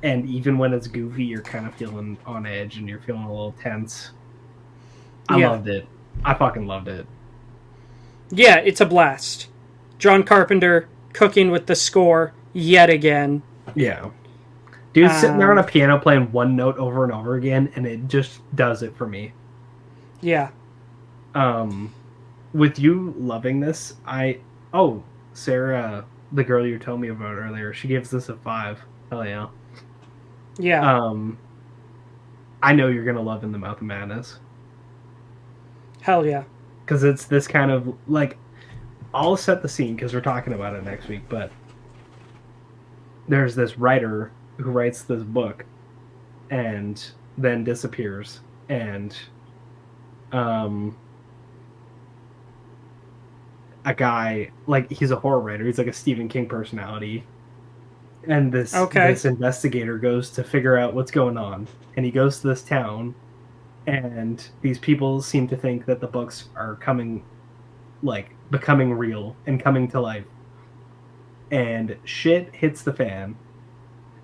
And even when it's goofy, you're kind of feeling on edge and you're feeling a little tense. I loved it. I fucking loved it. Yeah, it's a blast. John Carpenter cooking with the score yet again. Yeah. Dude's sitting there on a piano playing one note over and over again, and it just does it for me. Yeah. With you loving this, Sarah, the girl you told me about earlier, she gives this a 5. Hell yeah. Yeah. I know you're gonna love In the Mouth of Madness. Hell yeah. Because it's this kind of, like, I'll set the scene because we're talking about it next week, but there's this writer who writes this book and then disappears. And a guy, like, he's a horror writer. He's like a Stephen King personality. And this investigator goes to figure out what's going on. And he goes to this town, and these people seem to think that the books are becoming real and coming to life. And shit hits the fan.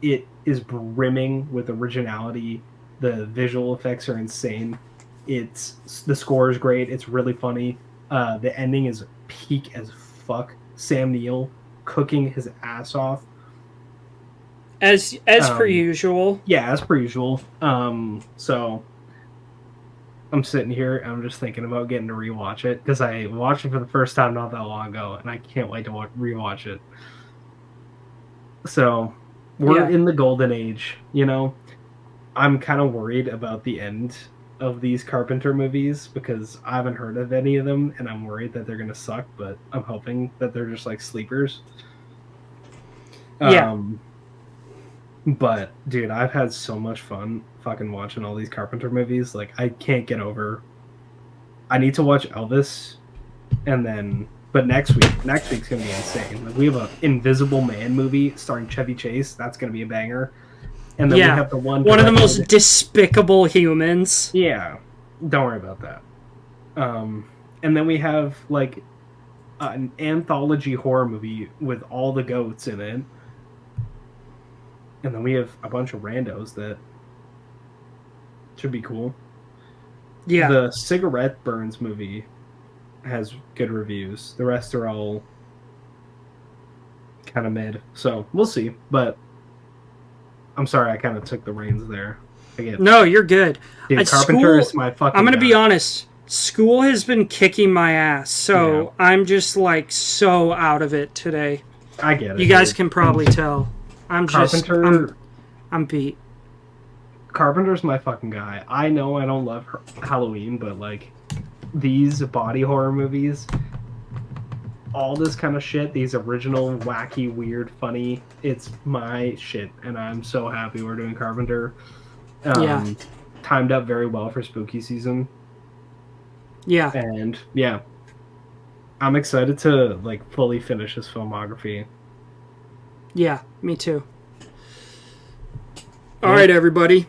It is brimming with originality. The visual effects are insane. The score is great. It's really funny. The ending is peak as fuck. Sam Neill cooking his ass off. As per usual. Yeah, as per usual. So I'm sitting here and I'm just thinking about getting to rewatch it because I watched it for the first time not that long ago, and I can't wait to rewatch it. So we're in the golden age, you know. I'm kind of worried about the end of these Carpenter movies because I haven't heard of any of them, and I'm worried that they're gonna suck. But I'm hoping that they're just like sleepers. But dude, I've had so much fun fucking watching all these Carpenter movies. Like, I can't get over. I need to watch Elvis, but next week's gonna be insane. Like, we have an Invisible Man movie starring Chevy Chase. That's gonna be a banger. And then we have the one of the most despicable humans. Yeah, don't worry about that. And then we have like an anthology horror movie with all the goats in it. And then we have a bunch of randos that should be cool. Yeah. The Cigarette Burns movie has good reviews. The rest are all kind of mid. So we'll see. But I'm sorry, I kind of took the reins there. No, you're good. Dude, Carpenter is my fucking I'm going to guy. be honest. School has been kicking my ass. So I'm just like so out of it today. I get it. You guys can probably tell. I'm beat. Carpenter's my fucking guy. I know I don't love Halloween, but like these body horror movies, all this kind of shit, these original, wacky, weird, funny, it's my shit, and I'm so happy we're doing Carpenter. Timed up very well for spooky season. Yeah. And yeah, I'm excited to like fully finish his filmography. Yeah, me too. All right, everybody.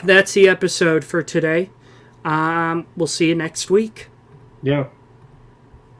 That's the episode for today. We'll see you next week. Yeah.